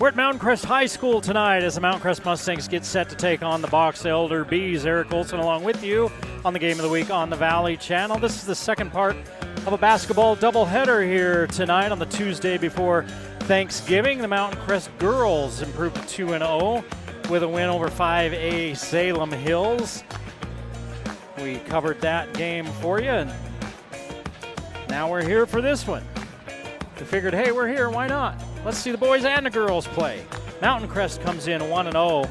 We're at Mountain Crest High School tonight as the Mountain Crest Mustangs get set to take on the Box Elder Bees. Eric Olson along with you on the Game of the Week on the Valley Channel. This is the second part of a basketball doubleheader here tonight on the Tuesday before Thanksgiving. The Mountain Crest girls improved to 2-0 with a win over 5A Salem Hills. We covered that game for you, and now we're here for this one. We figured, hey, we're here, why not? Let's see the boys and the girls play. Mountain Crest comes in 1-0.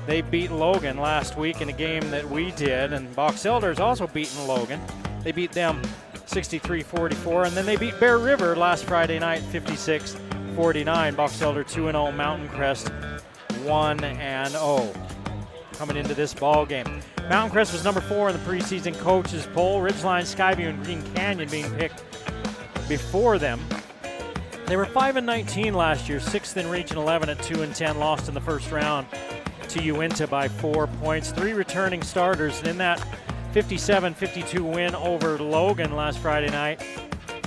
They beat Logan last week in a game that we did, and Box Elder's also beaten Logan. They beat them 63-44, and then they beat Bear River last Friday night 56-49. Box Elder 2-0, Mountain Crest 1-0 coming into this ball game. Mountain Crest was number 4 in the preseason coaches poll. Ridgeline, Skyview, and Green Canyon being picked before them. They were 5-19 last year, 6th in Region 11 at 2-10, lost in the first round to Uinta by 4 points. 3 returning starters, and in that 57-52 win over Logan last Friday night,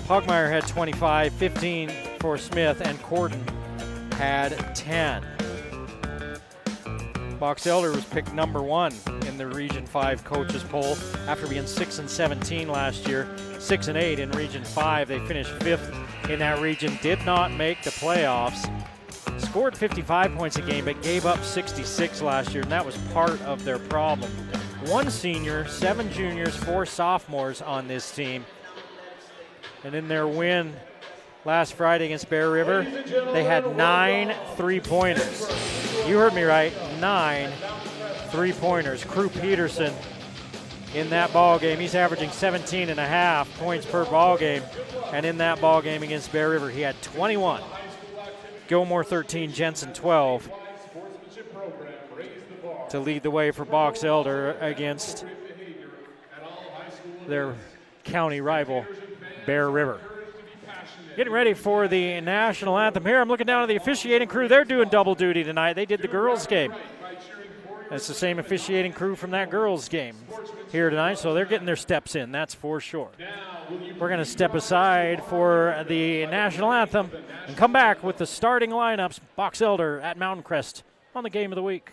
Pogmeyer had 25, 15 for Smith, and Corden had 10. Box Elder was picked number 1 in the Region 5 coaches poll after being 6-17 last year, 6-8 in Region 5. They finished 5th in that region, did not make the playoffs, scored 55 points a game, but gave up 66 last year, and that was part of their problem. 1 senior, 7 juniors, 4 sophomores on this team. And in their win last Friday against Bear River, they had 9 3-pointers. You heard me right, 9 3-pointers. Crew Peterson in that ball game, he's averaging 17.5 points per ball game. And in that ball game against Bear River, he had 21. Gilmore 13, Jensen 12 to lead the way for Box Elder against their county rival, Bear River. Getting ready for the national anthem here. I'm looking down at the officiating crew. They're doing double duty tonight. They did the girls' game. It's the same officiating crew from that girls' game here tonight, so they're getting their steps in, that's for sure. We're going to step aside for the national anthem and come back with the starting lineups. Box Elder at Mountain Crest on the Game of the Week.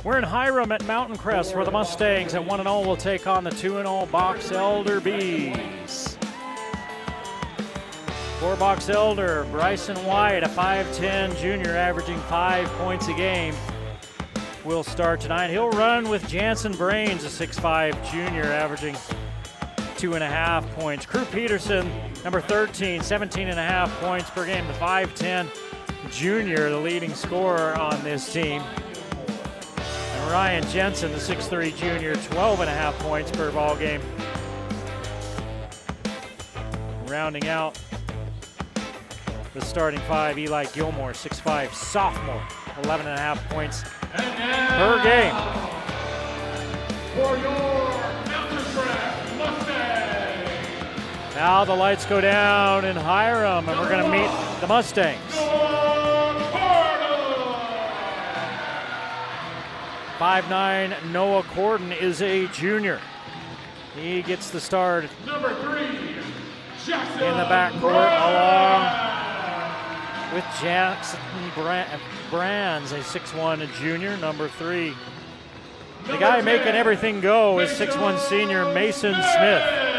We're in Hiram at Mountain Crest where the Mustangs at 1-0 will take on the 2-0 Box Elder Bees. For Box Elder, Bryson White, a 5'10 junior averaging 5 points a game, will start tonight. He'll run with Jansen Brains, a 6'5 junior averaging 2.5 points. Crew Peterson, number 13, 17.5 points per game. The 5'10 junior, the leading scorer on this team. Ryan Jensen, the 6'3 junior, 12.5 points per ball game. Rounding out the starting 5, Eli Gilmore, 6'5 sophomore, 11.5 points per game. For your Mountain Crest Mustangs. Now the lights go down in Hiram, and we're going to meet the Mustangs. 5'9" Noah Corden is a junior. He gets the start Number 3, Jackson in the backcourt along with Jackson Brands, a 6'1" junior, number 3. The guy making everything go is 6'1" senior Mason Smith.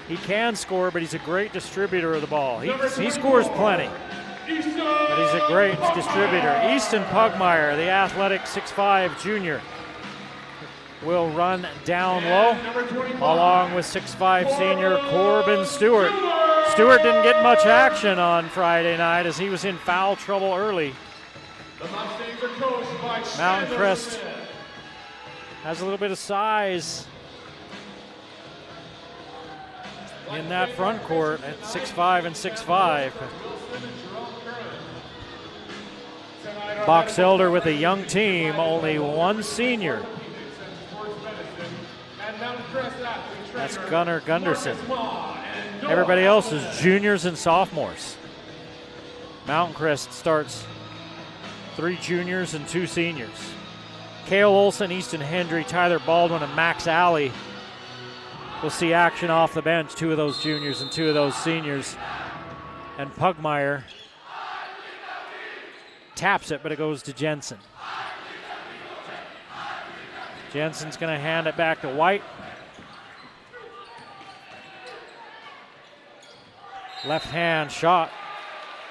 He can score, but he's a great distributor of the ball. He scores plenty, but he's a great distributor. Easton Pugmire, the athletic 6'5" junior, will run down low, along with 6'5" senior Corbin Stewart. Stewart didn't get much action on Friday night as he was in foul trouble early. Mountain Crest has a little bit of size in that front court at 6'5" and 6'5". Box Elder with a young team, only one senior. That's Gunnar Gunderson. Everybody else is juniors and sophomores. Mountain Crest starts 3 juniors and 2 seniors. Cale Olson, Easton Hendry, Tyler Baldwin, and Max Alley will see action off the bench. 2 of those juniors and 2 of those seniors. And Pugmire taps it, but it goes to Jensen. Jensen's going to hand it back to White. Left hand shot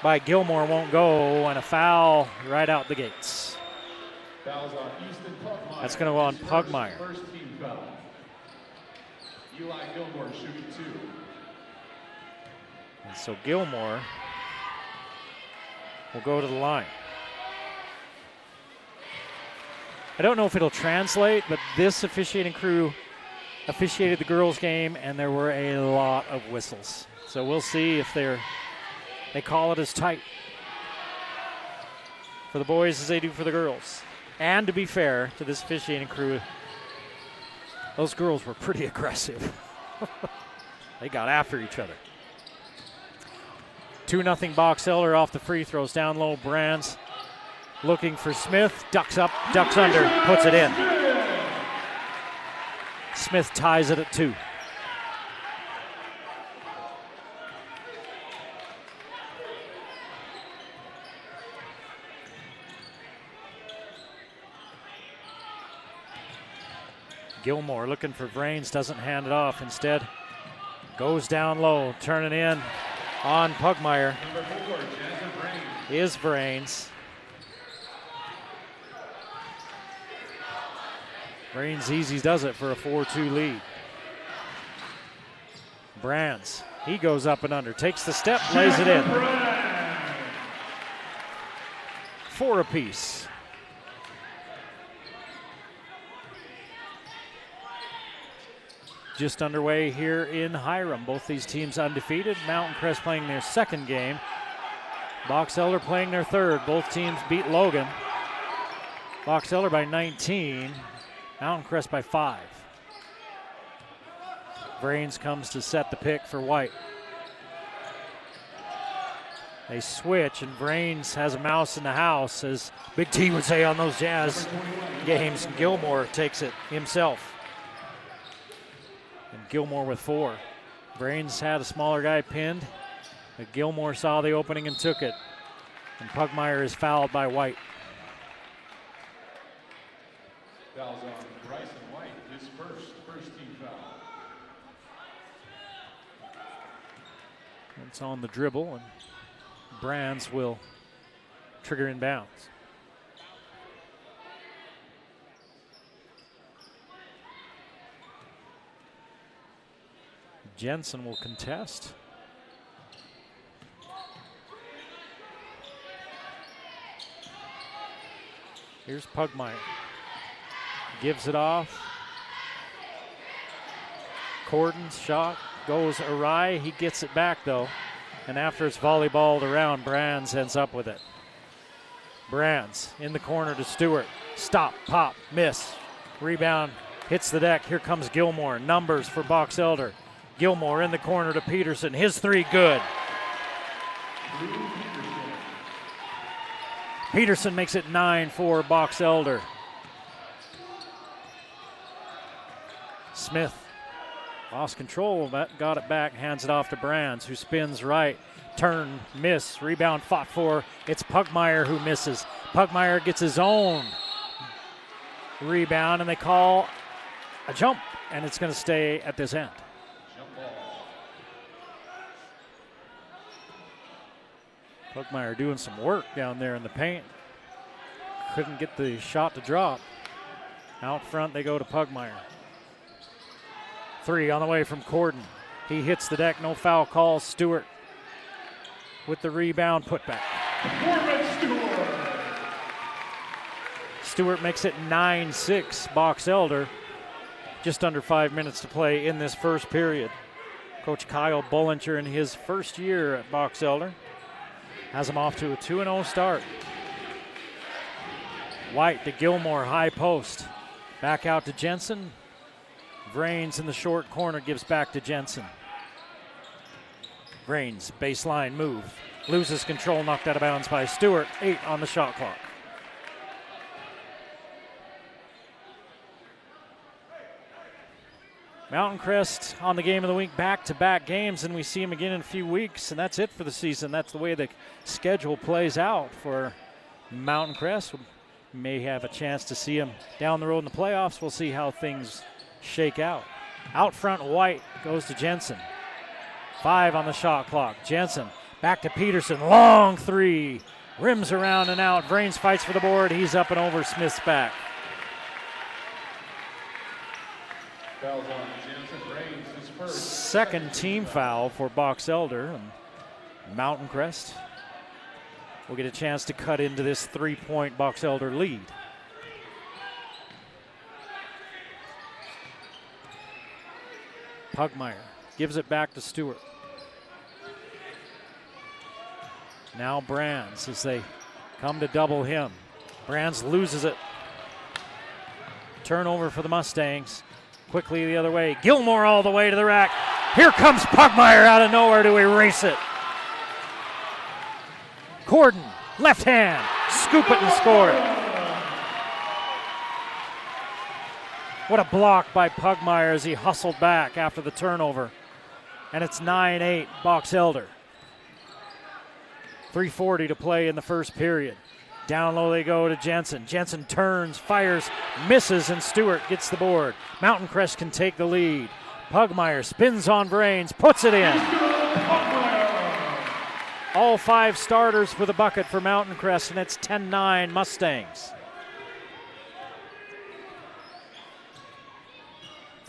by Gilmore won't go, and a foul right out the gates. That's going to go on Pugmire. First team foul. Eli Gilmore shooting 2. And so Gilmore will go to the line. I don't know if it'll translate, but this officiating crew officiated the girls' game, and there were a lot of whistles. So we'll see if they call it as tight for the boys as they do for the girls. And to be fair to this officiating crew, those girls were pretty aggressive. They got after each other. 2-0 Box Elder off the free throws. Down low, Brands looking for Smith. Ducks up, ducks under, puts it in. Smith ties it at 2. Gilmore looking for Vrains, doesn't hand it off. Instead, goes down low, turning in on Pugmire. Is Vrains. Vrains easy does it for a 4-2 lead. Brands, he goes up and under, takes the step, lays it in. 4 apiece. Just underway here in Hiram. Both these teams undefeated. Mountain Crest playing their second game. Box Elder playing their third. Both teams beat Logan. Box Elder by 19. Mountain Crest by 5. Vrains comes to set the pick for White. They switch, and Vrains has a mouse in the house, as Big T would say on those Jazz games. Gilmore takes it himself. And Gilmore with 4. Vrains had a smaller guy pinned, but Gilmore saw the opening and took it. And Pugmire is fouled by White. Fouls on Bryson White, his first team foul. It's on the dribble, and Brands will trigger inbounds. Jensen will contest. Here's Pugmire. Gives it off. Corden's shot goes awry. He gets it back though. And after it's volleyballed around, Brands ends up with it. Brands in the corner to Stewart. Stop, pop, miss. Rebound, hits the deck. Here comes Gilmore. Numbers for Box Elder. Gilmore in the corner to Peterson. His 3 good. Peterson makes it 9 for Box Elder. Smith lost control, but got it back, hands it off to Brands, who spins right. Turn, miss, rebound fought for. It's Pugmire who misses. Pugmire gets his own rebound, and they call a jump, and it's going to stay at this end. Pugmire doing some work down there in the paint. Couldn't get the shot to drop. Out front they go to Pugmire. 3 on the way from Corden. He hits the deck, no foul call. Stewart with the rebound, putback. Stewart makes it 9-6, Box Elder. Just under 5 minutes to play in this first period. Coach Kyle Bullinger in his first year at Box Elder has him off to a 2-0 start. White to Gilmore, high post. Back out to Jensen. Vrains in the short corner gives back to Jensen. Vrains, baseline move. Loses control, knocked out of bounds by Stewart. 8 on the shot clock. Mountain Crest on the game of the week, back-to-back games, and we see him again in a few weeks, and that's it for the season. That's the way the schedule plays out for Mountain Crest. We may have a chance to see him down the road in the playoffs. We'll see how things shake out. Out front, White goes to Jensen. 5 on the shot clock. Jensen back to Peterson. Long 3. Rims around and out. Vrains fights for the board. He's up and over. Smith's back. Fouls on Jensen. Vrains, his first. Second team foul for Box Elder. And Mountain Crest will get a chance to cut into this 3-point Box Elder lead. Pugmire gives it back to Stewart. Now Brands as they come to double him. Brands loses it. Turnover for the Mustangs. Quickly the other way. Gilmore all the way to the rack. Here comes Pugmire out of nowhere to erase it. Corden, left hand, scoop it and score it. What a block by Pugmire as he hustled back after the turnover. And it's 9-8 Box Elder. 3:40 to play in the first period. Down low they go to Jensen. Jensen turns, fires, misses, and Stewart gets the board. Mountain Crest can take the lead. Pugmire spins on Vrains, puts it in. All 5 starters for the bucket for Mountain Crest, and it's 10-9 Mustangs.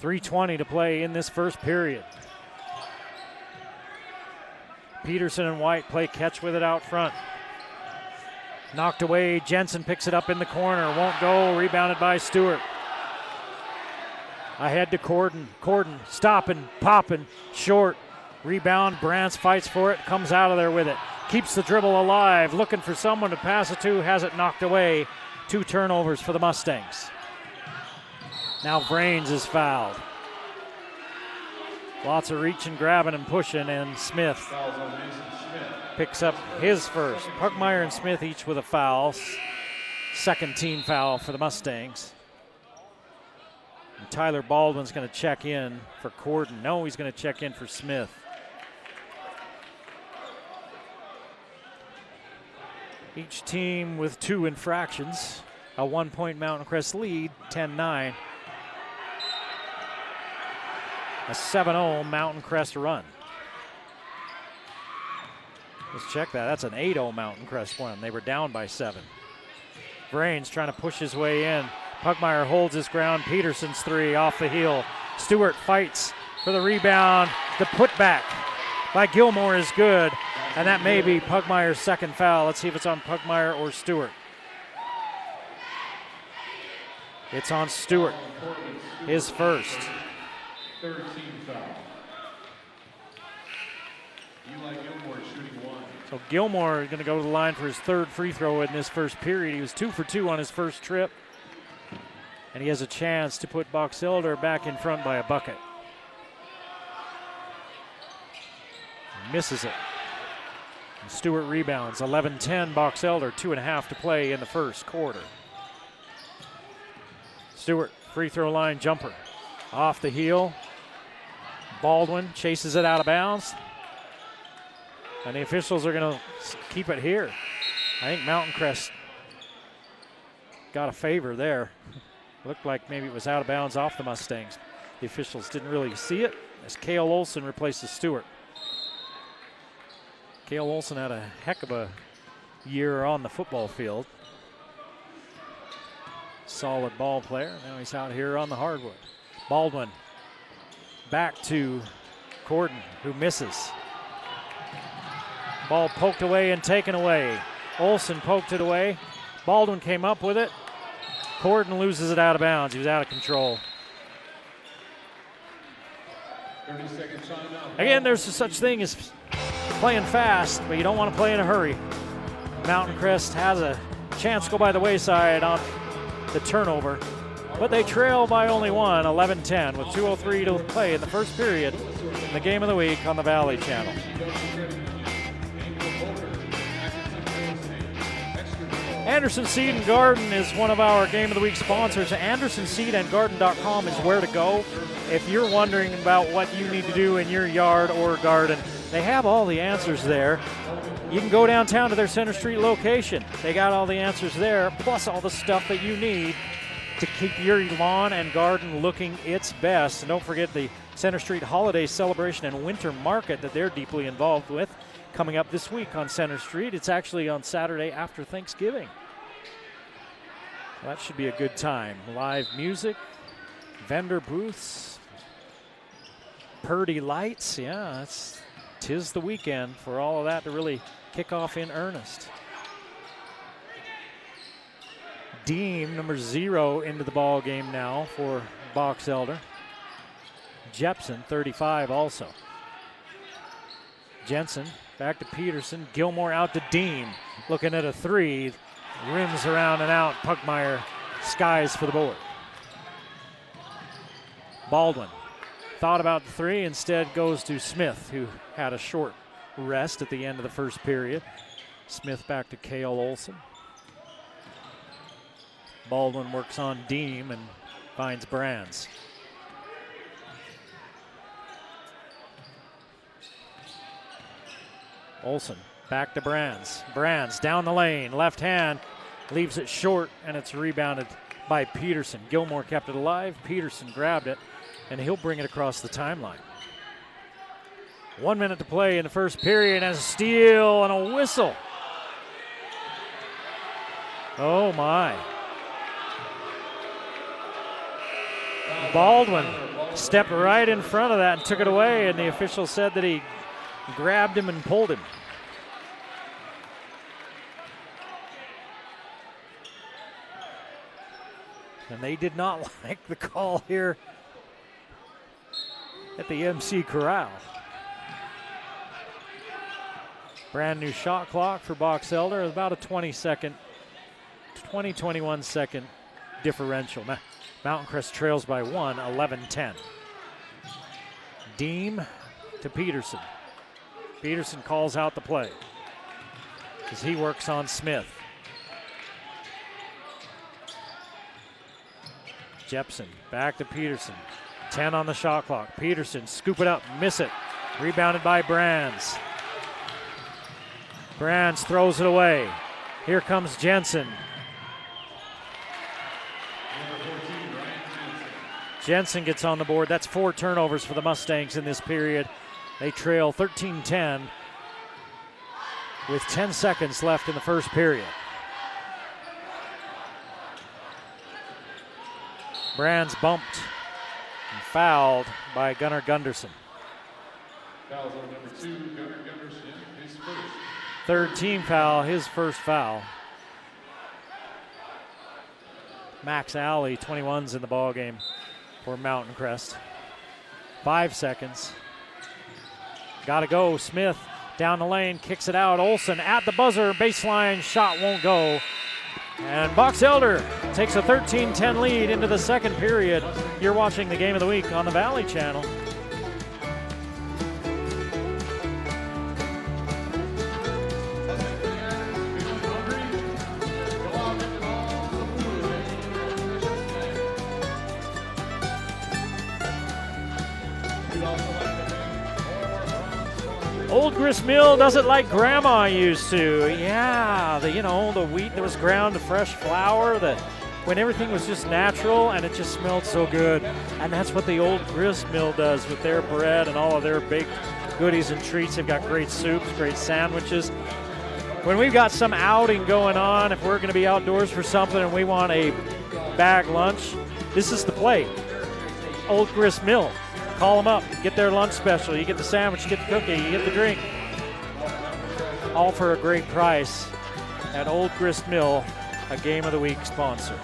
3:20 to play in this first period. Peterson and White play catch with it out front. Knocked away, Jensen picks it up in the corner, won't go, rebounded by Stewart. Ahead to Corden. Corden stopping, popping, short. Rebound, Brands fights for it, comes out of there with it. Keeps the dribble alive, looking for someone to pass it to, has it knocked away. 2 turnovers for the Mustangs. Now Vrains is fouled. Lots of reaching, grabbing, and pushing, and Smith picks up his first. Pugmire and Smith each with a foul. Second team foul for the Mustangs. And Tyler Baldwin's going to check in for Corden. No, he's going to check in for Smith. Each team with 2 infractions. A 1-point Mountain Crest lead, 10-9. A 7-0 Mountain Crest run. Let's check that. That's an 8-0 Mountain Crest one. They were down by 7. Vrains trying to push his way in. Pugmire holds his ground. Peterson's 3 off the heel. Stewart fights for the rebound. The putback by Gilmore is good, and that may be Pugmire's second foul. Let's see if it's on Pugmire or Stewart. It's on Stewart. His first. Third team foul. Eli Gilmore shooting 1. So Gilmore is going to go to the line for his 3rd free throw in this first period. He was 2 for 2 on his first trip. And he has a chance to put Box Elder back in front by a bucket. Misses it. Stewart rebounds. 11-10 Box Elder. 2.5 to play in the first quarter. Stewart, free throw line jumper. Off the heel. Baldwin chases it out of bounds. And the officials are going to keep it here. I think Mountain Crest got a favor there. Looked like maybe it was out of bounds off the Mustangs. The officials didn't really see it as Cale Olson replaces Stewart. Cale Olson had a heck of a year on the football field. Solid ball player. Now he's out here on the hardwood. Baldwin back to Corden, who misses. Ball poked away and taken away. Olson poked it away. Baldwin came up with it. Corden loses it out of bounds. He was out of control. 30-second timeout. Again, there's such thing as playing fast, but you don't want to play in a hurry. Mountain Crest has a chance to go by the wayside on the turnover, but they trail by only one, 11-10, with 2:03 to play in the first period in the game of the week on the Valley Channel. Anderson Seed and Garden is one of our Game of the Week sponsors. AndersonSeedandGarden.com is where to go if you're wondering about what you need to do in your yard or garden. They have all the answers there. You can go downtown to their Center Street location. They got all the answers there, plus all the stuff that you need to keep your lawn and garden looking its best. And don't forget the Center Street Holiday Celebration and Winter Market that they're deeply involved with coming up this week on Center Street. It's actually on Saturday after Thanksgiving. That should be a good time. Live music, vendor booths, Purdy lights. Yeah, tis the weekend for all of that to really kick off in earnest. Deem, number 0, into the ball game now for Box Elder. Jepson, 35 also. Jensen back to Peterson. Gilmore out to Deem. Looking at a 3. Rims around and out. Pugmire skies for the board. Baldwin thought about the 3. Instead goes to Smith, who had a short rest at the end of the first period. Smith back to Cale Olson. Baldwin works on Deem and finds Brands. Olson back to Brands. Brands down the lane, left hand, leaves it short, and it's rebounded by Peterson. Gilmore kept it alive. Peterson grabbed it, and he'll bring it across the timeline. 1 minute to play in the first period, and a steal and a whistle. Oh my. Baldwin stepped right in front of that and took it away, and the official said that he grabbed him and pulled him. And they did not like the call here at the MC Corral. Brand new shot clock for Box Elder, about a 21 second differential. Mountain Crest trails by 1, 11-10. Deem to Peterson. Peterson calls out the play as he works on Smith. Jepson back to Peterson. 10 on the shot clock. Peterson scoop it up, miss it. Rebounded by Brands. Brands throws it away. Here comes Jensen. Jensen gets on the board. That's 4 turnovers for the Mustangs in this period. They trail 13-10 with 10 seconds left in the first period. Brands bumped and fouled by Gunnar Gunderson. Fouls on number 2, Gunnar Gunderson, his first. Third team foul, his first foul. Max Alley, 21's in the ball game for Mountain Crest. 5 seconds. Got to go. Smith down the lane, kicks it out. Olson at the buzzer, baseline shot won't go. And Box Elder takes a 13-10 lead into the second period. You're watching the Game of the Week on the Valley Channel. Old grist mill does it like Grandma used to. Yeah, the wheat that was ground to fresh flour, when everything was just natural and it just smelled so good. And that's what the old grist mill does with their bread and all of their baked goodies and treats. They've got great soups, great sandwiches. When we've got some outing going on, if we're going to be outdoors for something and we want a bag lunch, this is the plate. Old grist mill. Call them up, get their lunch special. You get the sandwich, you get the cookie, you get the drink. All for a great price at Old Grist Mill, a Game of the Week sponsor.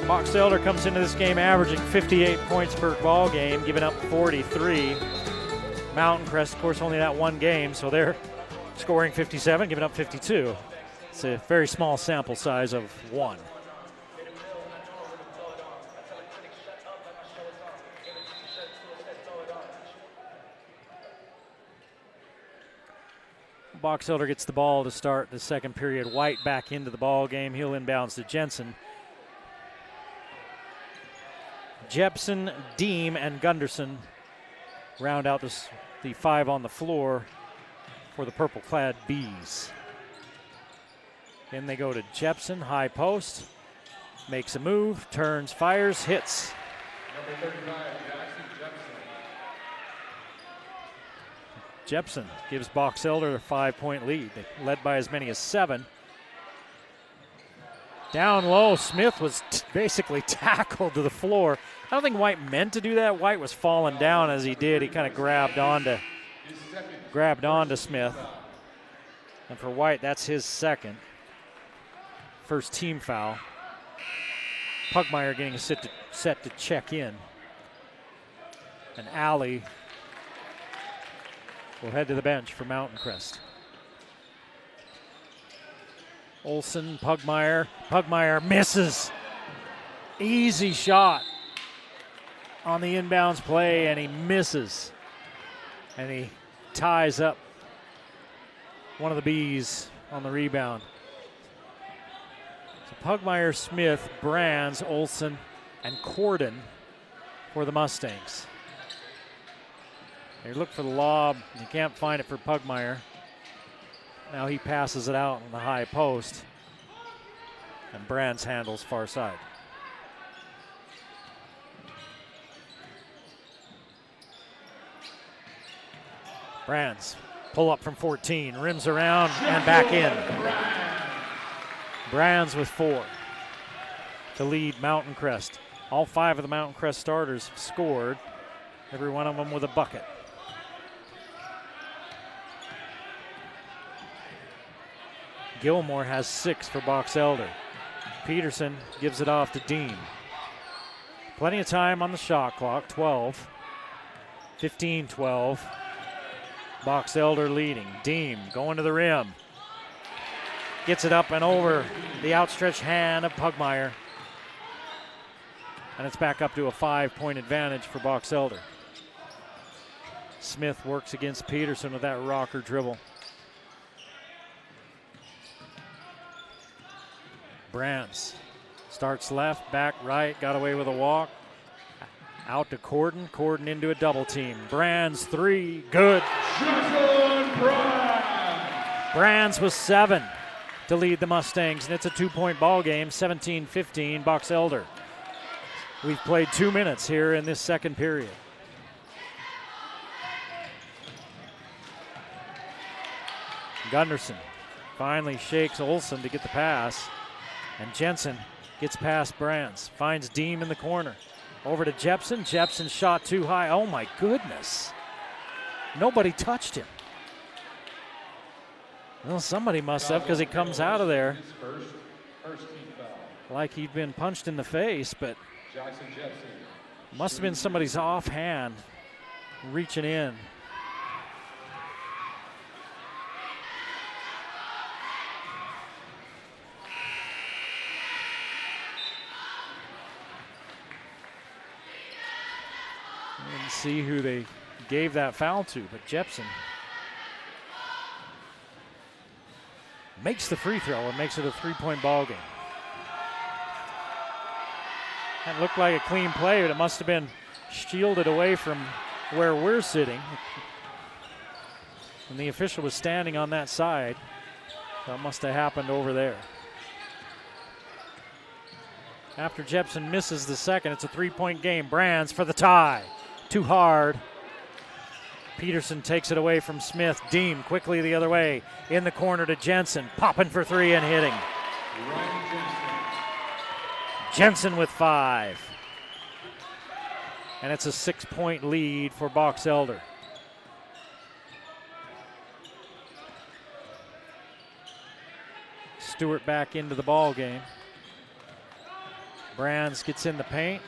Box Elder comes into this game averaging 58 points per ball game, giving up 43. Mountain Crest, of course, only that one game, so they're scoring 57, giving up 52. It's a very small sample size of one. Box Elder gets the ball to start the second period. White back into the ball game. He'll inbounds to Jensen. Jepson, Deem, and Gunderson round out the five on the floor for the purple-clad Bees. Then they go to Jepson, high post, makes a move, turns, fires, hits. Number 35, Jepson gives Box Elder a 5-point lead. They led by as many as 7. Down low, Smith was basically tackled to the floor. I don't think White meant to do that. White was falling down as he did. He kind of grabbed onto Smith. And for White, that's his second. First team foul. Pugmire getting set to check in. And Alley will head to the bench for Mountain Crest. Olson, Pugmire. Pugmire misses. Easy shot on the inbounds play, and he misses. And he ties up one of the Bees on the rebound. So Pugmire, Smith, Brands, Olson, and Corden for the Mustangs. They look for the lob. You can't find it for Pugmire. Now he passes it out on the high post. And Brands handles far side. Brands pull up from 14, rims around and back in. Brands with 4 to lead Mountain Crest. All 5 of the Mountain Crest starters have scored, every one of them with a bucket. Gilmore has 6 for Box Elder. Peterson gives it off to Dean. Plenty of time on the shot clock, 12. 15-12. Box Elder leading. Deem going to the rim. Gets it up and over the outstretched hand of Pugmire. And it's back up to a 5-point advantage for Box Elder. Smith works against Peterson with that rocker dribble. Brands starts left, back right, got away with a walk. Out to Corden, Corden into a double team. Brands 3, good. Brands with 7 to lead the Mustangs, and it's a 2-point ball game, 17-15, Box Elder. We've played 2 minutes here in this second period. Gunderson finally shakes Olson to get the pass. And Jensen gets past Brands, finds Deem in the corner. Over to Jepson. Jepson shot too high. Oh my goodness. Nobody touched him. Well, somebody must have, because he comes out of there like he'd been punched in the face, but must have been somebody's offhand reaching in. Didn't see who they gave that foul to, but Jepson. makes the free throw and makes it a 3-point ball game. That looked like a clean play, but it must have been shielded away from where we're sitting. And the official was standing on that side. That must have happened over there. After Jepson misses the second, it's a 3-point game. Brands for the tie. Too hard. Peterson takes it away from Smith. Deem quickly the other way. In the corner to Jensen. Popping for 3 and hitting. Jensen with 5. And it's a 6-point lead for Box Elder. Stewart back into the ball game. Brands gets in the paint.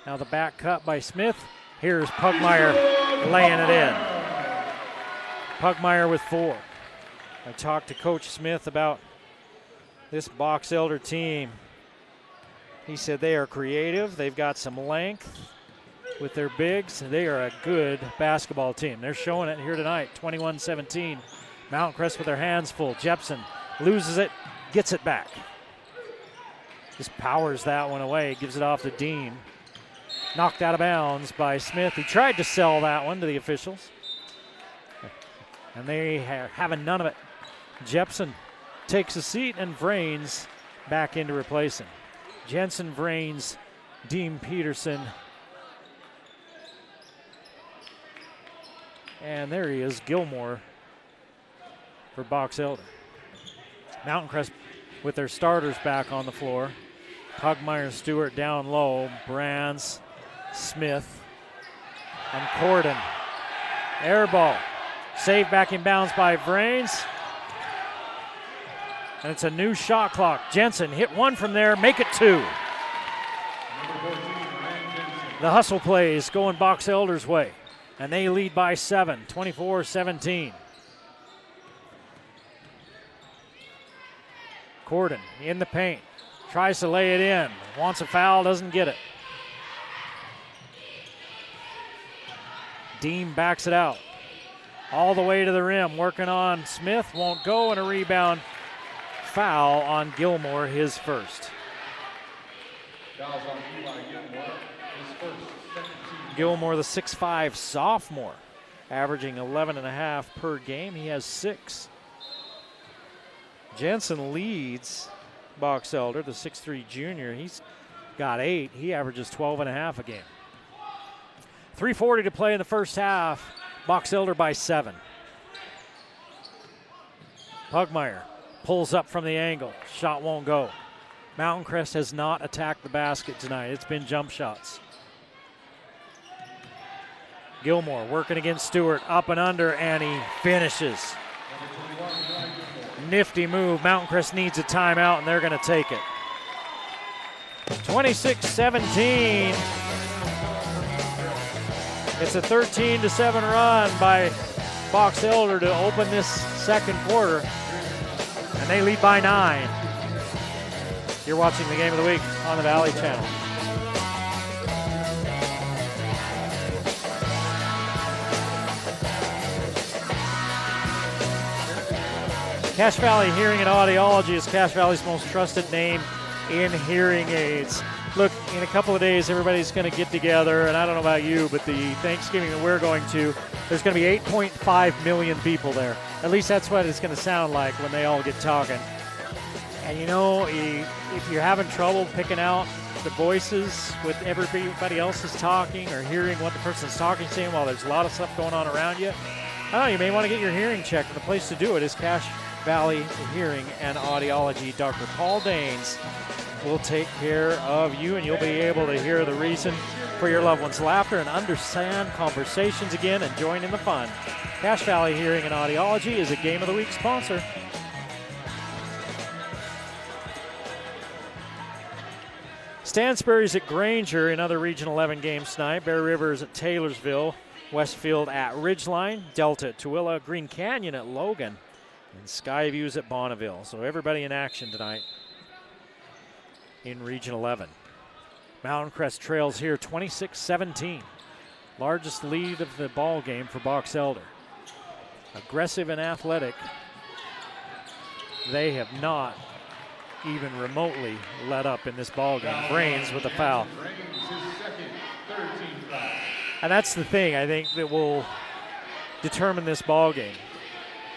Now the back cut by Smith. Here's Pugmire laying it in. Pugmire with 4. I talked to Coach Smith about this Box Elder team. He said they are creative. They've got some length with their bigs. They are a good basketball team. They're showing it here tonight, 21-17. Mount Crest with their hands full. Jepson loses it, gets it back. Just powers that one away, gives it off to Dean. Knocked out of bounds by Smith. He tried to sell that one to the officials. And they are having none of it. Jepson takes a seat and Vrains back in to replace him. Jensen, Vrains, Dean Peterson. And there he is, Gilmore for Box Elder. Mountain Crest with their starters back on the floor. Pugmire, Stewart down low. Brands, Smith, and Corden. Air ball. Saved back in bounds by Vrains. And it's a new shot clock. Jensen hit one from there, make it 2. The hustle plays going Box Elder's way. And they lead by 7, 24-17. Corden in the paint. Tries to lay it in. Wants a foul, doesn't get it. Dean backs it out. All the way to the rim. Working on Smith. Won't go, and a rebound. Foul on Gilmore, his first. Fouls on Eli Gilmore, his first. Gilmore, the 6'5 sophomore, averaging 11.5 per game. He has 6. Jensen leads Box Elder, the 6'3 junior. He's got 8. He averages 12.5 a game. 3:40 to play in the first half. Box Elder by 7. Pugmire pulls up from the angle. Shot won't go. Mountain Crest has not attacked the basket tonight. It's been jump shots. Gilmore working against Stewart, up and under, and he finishes. Nifty move. Mountain Crest needs a timeout, and they're going to take it. 26-17. It's a 13-7 run by Box Elder to open this second quarter, and they lead by 9. You're watching the Game of the Week on the Valley Channel. Cache Valley Hearing and Audiology is Cache Valley's most trusted name in hearing aids. Look, in a couple of days, everybody's going to get together, and I don't know about you, but the Thanksgiving that we're going to, there's going to be 8.5 million people there. At least that's what it's going to sound like when they all get talking. And you know, if you're having trouble picking out the voices with everybody else is talking or hearing what the person's talking, saying while there's a lot of stuff going on around you, I don't know, you may want to get your hearing checked. And the place to do it is Cache Valley Hearing and Audiology. Dr. Paul Daines will take care of you, and you'll be able to hear the reason for your loved one's laughter and understand conversations again and join in the fun. Cache Valley Hearing and Audiology is a Game of the Week sponsor. Stansbury's at Granger, another Region 11 games tonight. Bear River is at Taylorsville, Westfield at Ridgeline, Delta at Tooele, Green Canyon at Logan, and Skyview's at Bonneville. So everybody in action tonight in Region 11. Mountain Crest trails here 26-17. Largest lead of the ball game for Box Elder. Aggressive and athletic. they have not even remotely let up in this ball game. Brains with a foul. And that's the thing, I think, that will determine this ball game.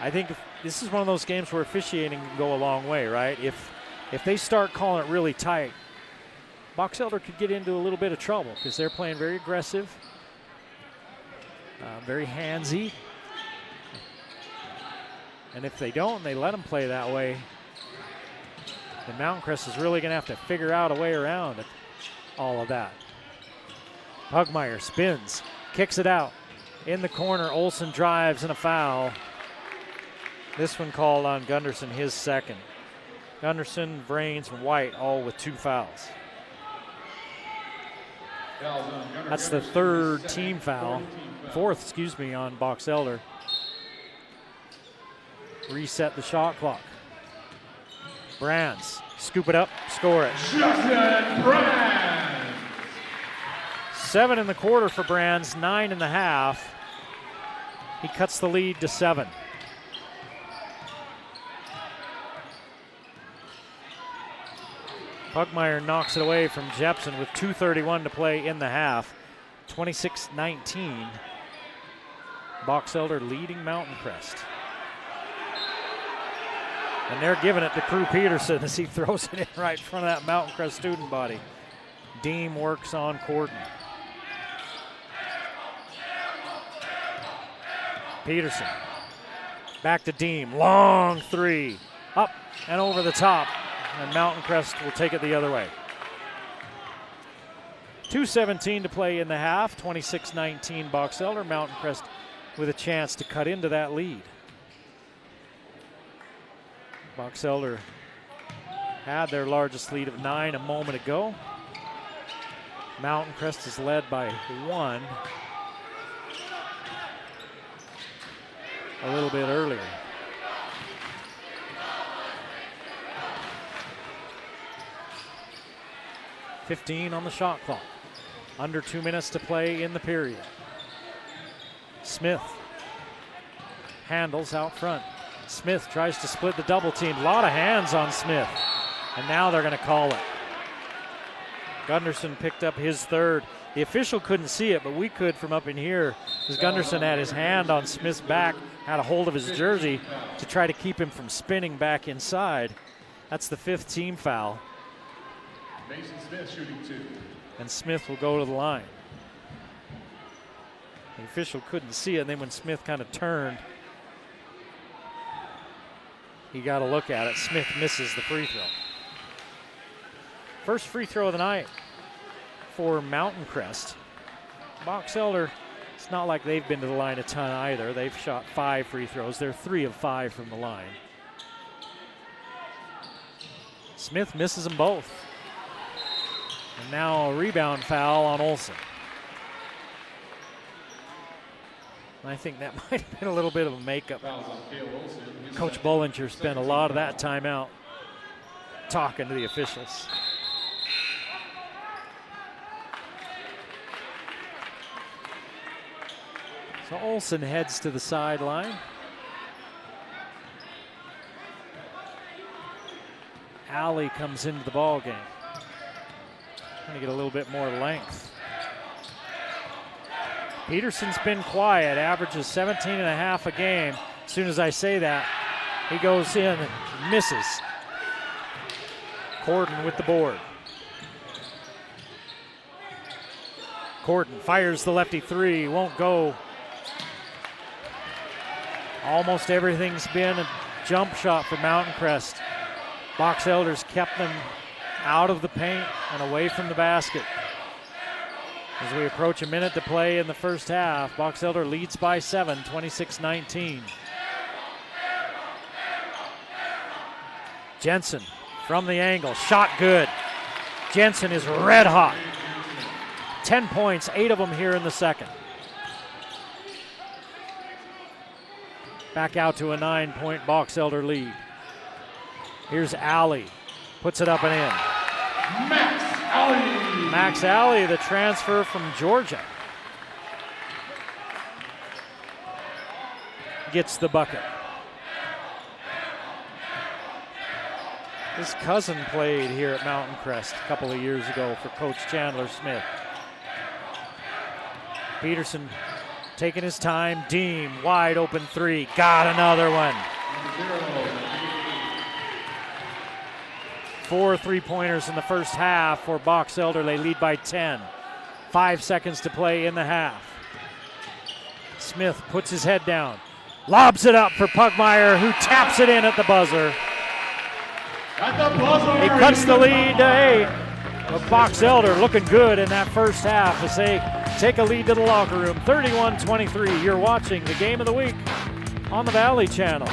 I think this is one of those games where officiating can go a long way, right? If they start calling it really tight, Box Elder could get into a little bit of trouble because they're playing very aggressive, very handsy. And if they don't, they let them play that way, then Mountain Crest is really going to have to figure out a way around all of that. Pugmire spins, kicks it out. In the corner, Olsen drives and a foul. This one called on Gunderson, his second. Gunderson, Brains, and White all with 2 fouls. That's the third team foul. Fourth, excuse me, on Box Elder. Reset the shot clock. Brands, scoop it up, score it. Justin Brands. 7 in the quarter for Brands, 9 in the half. He cuts the lead to 7. Pugmire knocks it away from Jepson with 2:31 to play in the half. 26-19. Box Elder leading Mountain Crest. And they're giving it to Crew Peterson as he throws it in right in front of that Mountain Crest student body. Deem works on Corden. Peterson, back to Deem, long 3, up and over the top, and Mountain Crest will take it the other way. 2:17 to play in the half, 26-19 Box Elder. Mountain Crest with a chance to cut into that lead. Box Elder had their largest lead of 9 a moment ago. Mountain Crest is led by 1 a little bit earlier. .15 on the shot clock. Under 2 minutes to play in the period. Smith handles out front. Smith tries to split the double team. A lot of hands on Smith. And now they're going to call it. Gunderson picked up his third. The official couldn't see it, but we could from up in here, as Gunderson had his hand on Smith's back, had a hold of his jersey to try to keep him from spinning back inside. That's the 5th team foul. Mason Smith shooting 2. And Smith will go to the line. The official couldn't see it, and then when Smith kind of turned, he got a look at it. Smith misses the free throw. First free throw of the night for Mountain Crest. Box Elder, it's not like they've been to the line a ton either. They've shot 5 free throws. They're 3 of 5 from the line. Smith misses them both. And now a rebound foul on Olsen. I think that might have been a little bit of a makeup. Coach Bollinger spent a lot of that time out talking to the officials. So Olsen heads to the sideline. Alley comes into the ball game. Trying to get a little bit more length. Peterson's been quiet, averages 17 and a half a game. As soon as I say that, he goes in and misses. Corden with the board. Corden fires the lefty 3, won't go. Almost everything's been a jump shot for Mountain Crest. Box Elders kept them out of the paint and away from the basket. As we approach a minute to play in the first half, Box Elder leads by 7, 26-19. Jensen from the angle, shot good. Jensen is red hot. 10 points, 8 of them here in the second. Back out to a 9-point Box Elder lead. Here's Alley, puts it up and in. Max Alley, the transfer from Georgia, gets the bucket. His cousin played here at Mountain Crest a couple of years ago for Coach Chandler Smith. Peterson taking his time. Deem, wide open three. Got another one. 4 3-pointers in the first half for Box Elder. They lead by 10. 5 seconds to play in the half. Smith puts his head down. Lobs it up for Pugmire, who taps it in at the buzzer. He cuts the lead to 8. But Box Elder looking good in that first half as they take a lead to the locker room. 31-23. You're watching the game of the week on the Valley Channel.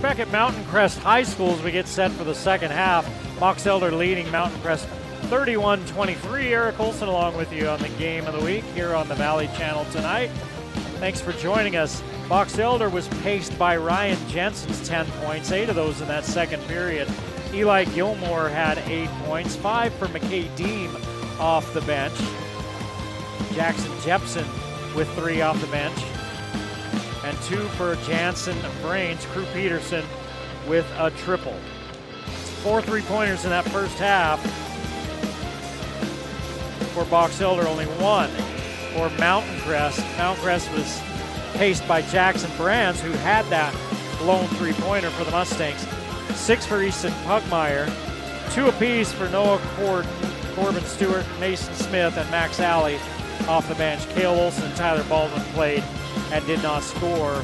back at Mountain Crest High School as we get set for the second half. Box Elder leading Mountain Crest 31-23. Eric Olson along with you on the game of the week here on the Valley Channel tonight. Thanks for joining us. Box Elder was paced by Ryan Jensen's 10 points, 8 of those in that second period. Eli Gilmore had 8 points, 5 for McKay Deem off the bench. Jackson Jepson with 3 off the bench. And 2 for Jansen Brains. Crew Peterson with a triple. 4 3-pointers in that first half for Box Elder, only 1 for Mountain Crest. Mountain Crest was paced by Jackson Brands, who had that lone 3-pointer for the Mustangs. 6 for Easton Pugmire, 2 apiece for Noah Corbin Stewart, Mason Smith, and Max Alley off the bench. Cale Olson and Tyler Baldwin played and did not score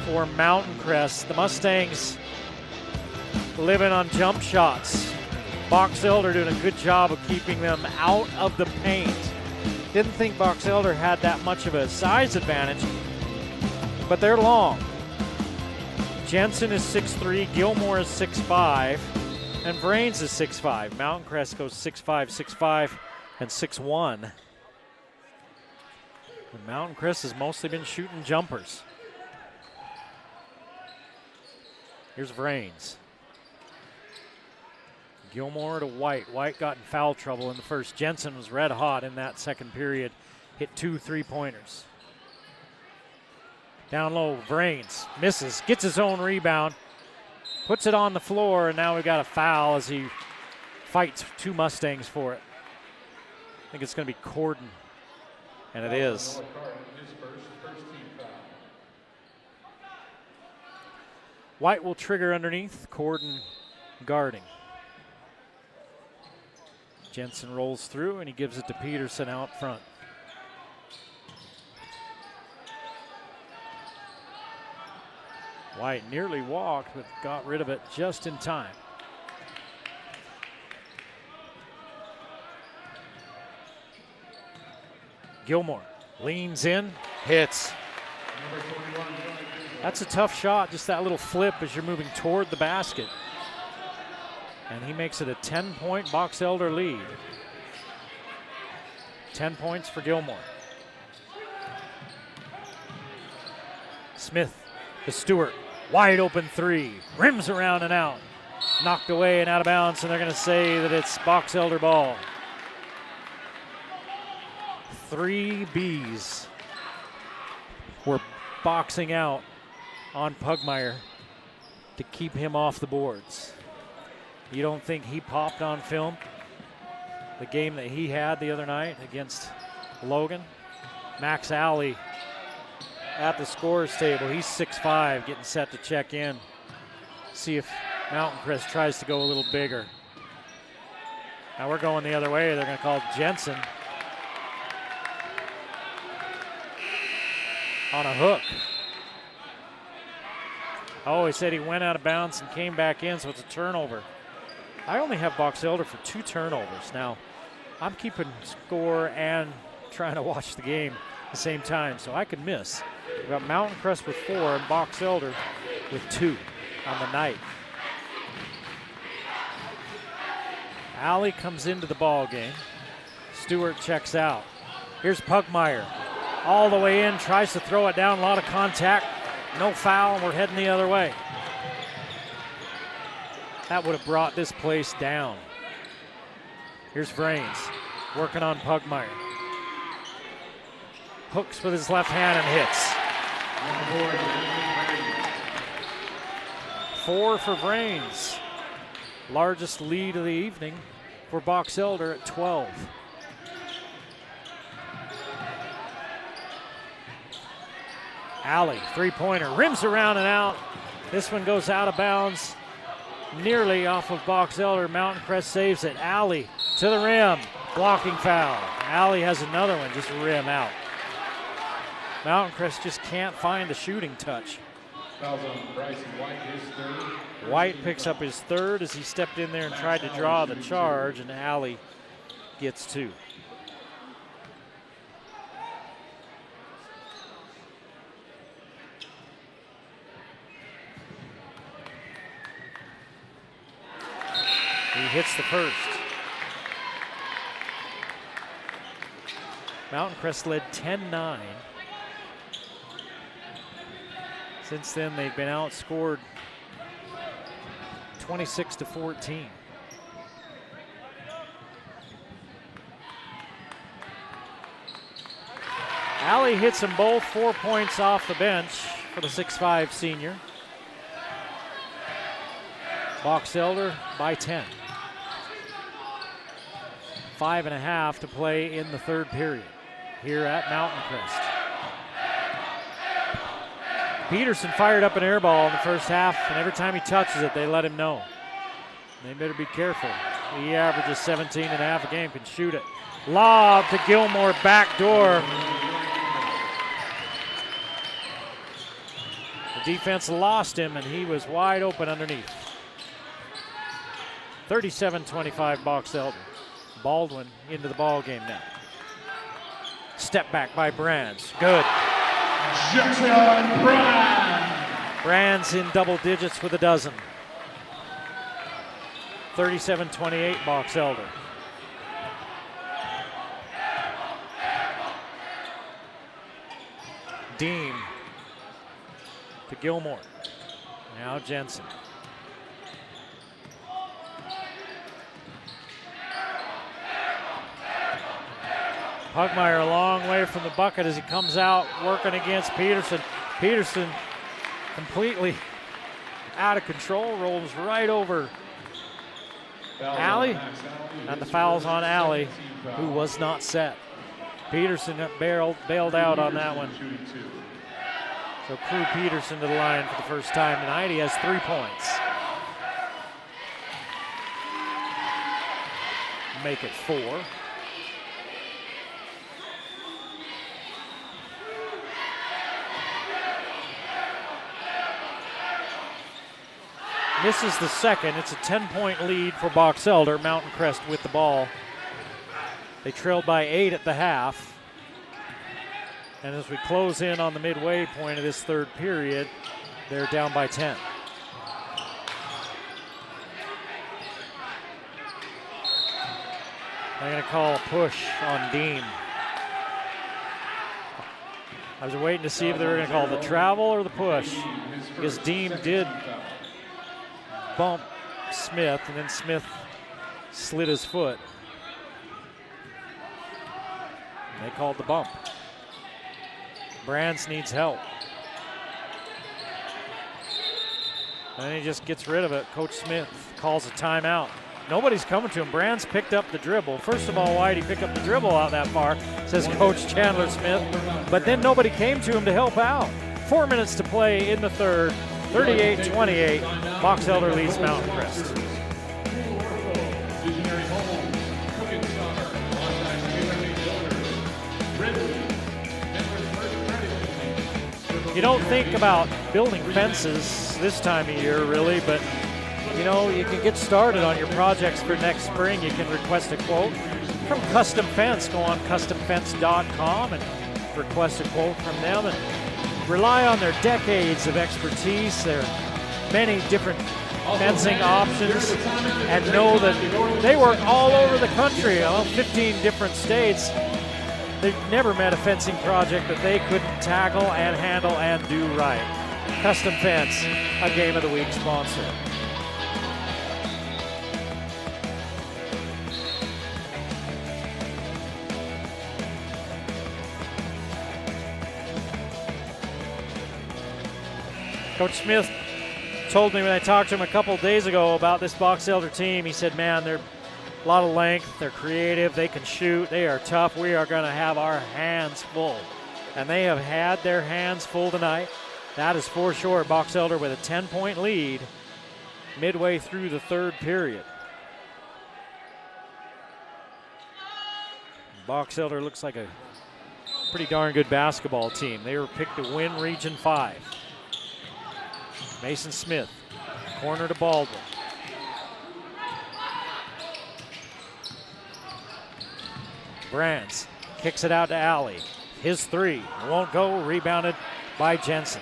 for Mountain Crest. The Mustangs living on jump shots. Box Elder doing a good job of keeping them out of the paint. Didn't think Box Elder had that much of a size advantage, but they're long. Jensen is 6'3", Gilmore is 6'5", and Brains is 6'5". Mountain Crest goes 6'5", 6'5", and 6'1". And Mountain Crest has mostly been shooting jumpers. Here's Brains. Gilmore to White. White got in foul trouble in the first. Jensen was red hot in that second period. Hit 2 3-pointers. Down low, Brains misses, gets his own rebound, puts it on the floor, and now we got a foul as he fights 2 Mustangs for it. I think it's going to be Corden, and it is. White will trigger underneath, Corden guarding. Jensen rolls through, and he gives it to Peterson out front. White nearly walked, but got rid of it just in time. Gilmore leans in, hits. That's a tough shot, just that little flip as you're moving toward the basket. And he makes it a 10-point Box Elder lead. 10 points for Gilmore. Smith to Stewart. Wide open 3. Rims around and out. Knocked away and out of bounds, and they're going to say that it's Box Elder ball. 3 Bs were boxing out on Pugmire to keep him off the boards. You don't think he popped on film the game that he had the other night against Logan? Max Alley at the scorer's table. He's 6'5", getting set to check in. See if Mountain Crest tries to go a little bigger. Now we're going the other way. They're going to call Jensen on a hook. Oh, he said he went out of bounds and came back in, so it's a turnover. I only have Box Elder for 2 turnovers. Now, I'm keeping score and trying to watch the game at the same time, so I could miss. We've got Mountain Crest with 4 and Box Elder with 2 on the night. Alley comes into the ball game. Stewart checks out. Here's Pugmire. All the way in, tries to throw it down, a lot of contact. No foul, and we're heading the other way. That would have brought this place down. Here's Brains working on Pugmire. Hooks with his left hand and hits. 4 for Brains. Largest lead of the evening for Box Elder at 12. Alley, 3-pointer, rims around and out. This one goes out of bounds, nearly off of Box Elder. Mountain Crest saves it. Alley to the rim, blocking foul. Alley has another one, just rim out. Mountain Crest just can't find the shooting touch. Fouls on Bryson White, his 3rd. White picks up his 3rd as he stepped in there and tried to draw the charge, and Alley gets 2. He hits the first. Mountain Crest led 10-9. Since then, they've been outscored 26-14. Alley hits them both, 4 points off the bench for the 6'5" senior. Box Elder by 10. 5.5 to play in the third period here at Mountain Crest. Peterson fired up an air ball in the first half, and every time he touches it, they let him know. They better be careful. He averages 17.5 a game, can shoot it. Lob to Gilmore, back door. The defense lost him, and he was wide open underneath. 37-25 Box Elder. Baldwin into the ball game now. Step back by Brands. Good. Jackson Brand. Brands in double digits with a dozen. 37-28 Box Elder. Dean to Gilmore. Now Jensen. Pugmire a long way from the bucket as he comes out working against Peterson. Peterson completely out of control, rolls right over Alley, and the foul's on Alley, who was not set. Peterson bailed out on that one. So Crew Peterson to the line for the first time tonight. He has 3 points. Make it 4. Misses the second. It's a 10-point lead for Box Elder. Mountain Crest with the ball. They trailed by 8 at the half. And as we close in on the midway point of this third period, they're down by 10. They're going to call a push on Dean. I was waiting to see if they were going to call the travel or the push, because Dean did bump Smith, and then Smith slid his foot. And they called the bump. Brands needs help. And then he just gets rid of it. Coach Smith calls a timeout. Nobody's coming to him. Brands picked up the dribble. First of all, why'd he pick up the dribble out that far, says Coach Chandler Smith. But then nobody came to him to help out. 4 minutes to play in the third. 38-28, Box Elder leads Mountain Crest. You don't think about building fences this time of year, really, but you know, you can get started on your projects for next spring. You can request a quote from Custom Fence. Go on customfence.com and request a quote from them, and rely on their decades of expertise, their many different fencing options, and know that they work all over the country, 15 different states. They've never met a fencing project that they couldn't tackle and handle and do right. Custom Fence, a Game of the Week sponsor. Coach Smith told me when I talked to him a couple days ago about this Box Elder team, he said, man, they're a lot of length, they're creative, they can shoot, they are tough. We are going to have our hands full. And they have had their hands full tonight. That is for sure. Box Elder with a 10-point lead midway through the third period. Box Elder looks like a pretty darn good basketball team. They were picked to win Region 5. Mason Smith, corner to Baldwin. Brands kicks it out to Alley. His three won't go, rebounded by Jensen.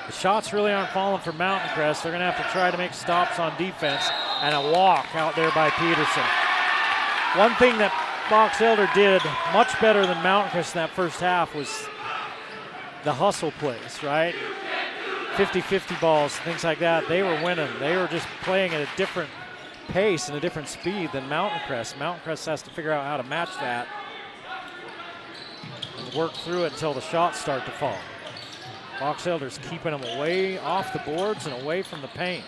The shots really aren't falling for Mountain Crest. They're going to have to try to make stops on defense, and a walk out there by Peterson. One thing that Box Elder did much better than Mountain Crest in that first half was the hustle plays, right? 50-50 balls, things like that. They were winning. They were just playing at a different pace and a different speed than Mountain Crest. Mountain Crest has to figure out how to match that and work through it until the shots start to fall. Box Elder's keeping them away off the boards and away from the paint.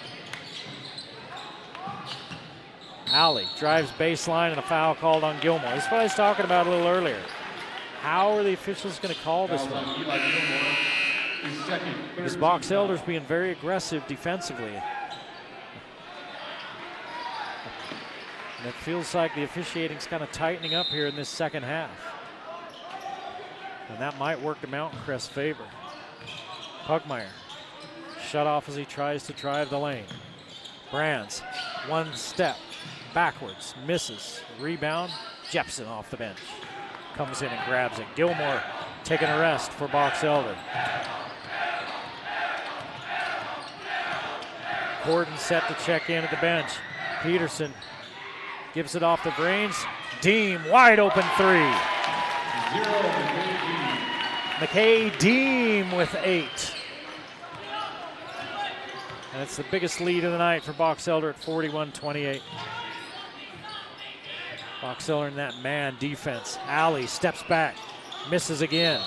Alley drives baseline and a foul called on Gilmore. This is what I was talking about a little earlier. How are the officials going to call this one? Because Box Elder's being very aggressive defensively. And it feels like the officiating's kind of tightening up here in this second half. And that might work to Mountain Crest's favor. Pugmire shut off as he tries to drive the lane. Brands, one step backwards, misses. Rebound, Jepson off the bench. Comes in and grabs it. Gilmore taking a rest for Box Elder. Gordon set to check in at the bench. Peterson gives it off to Brains. Deem, wide open three. McKay Deem with 8. And it's the biggest lead of the night for Box Elder at 41-28. Box Elder in that man defense. Alley steps back, misses again,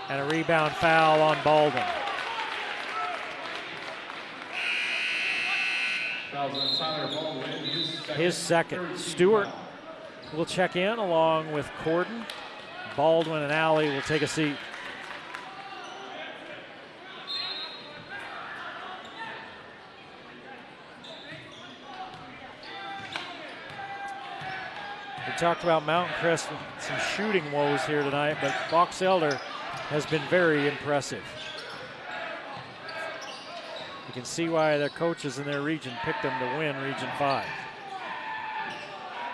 and a rebound foul on Baldwin. His second. Stewart will check in along with Corden. Baldwin and Alley will take a seat. We talked about Mountain Crest with some shooting woes here tonight, but Box Elder has been very impressive. You can see why their coaches in their region picked them to win Region 5.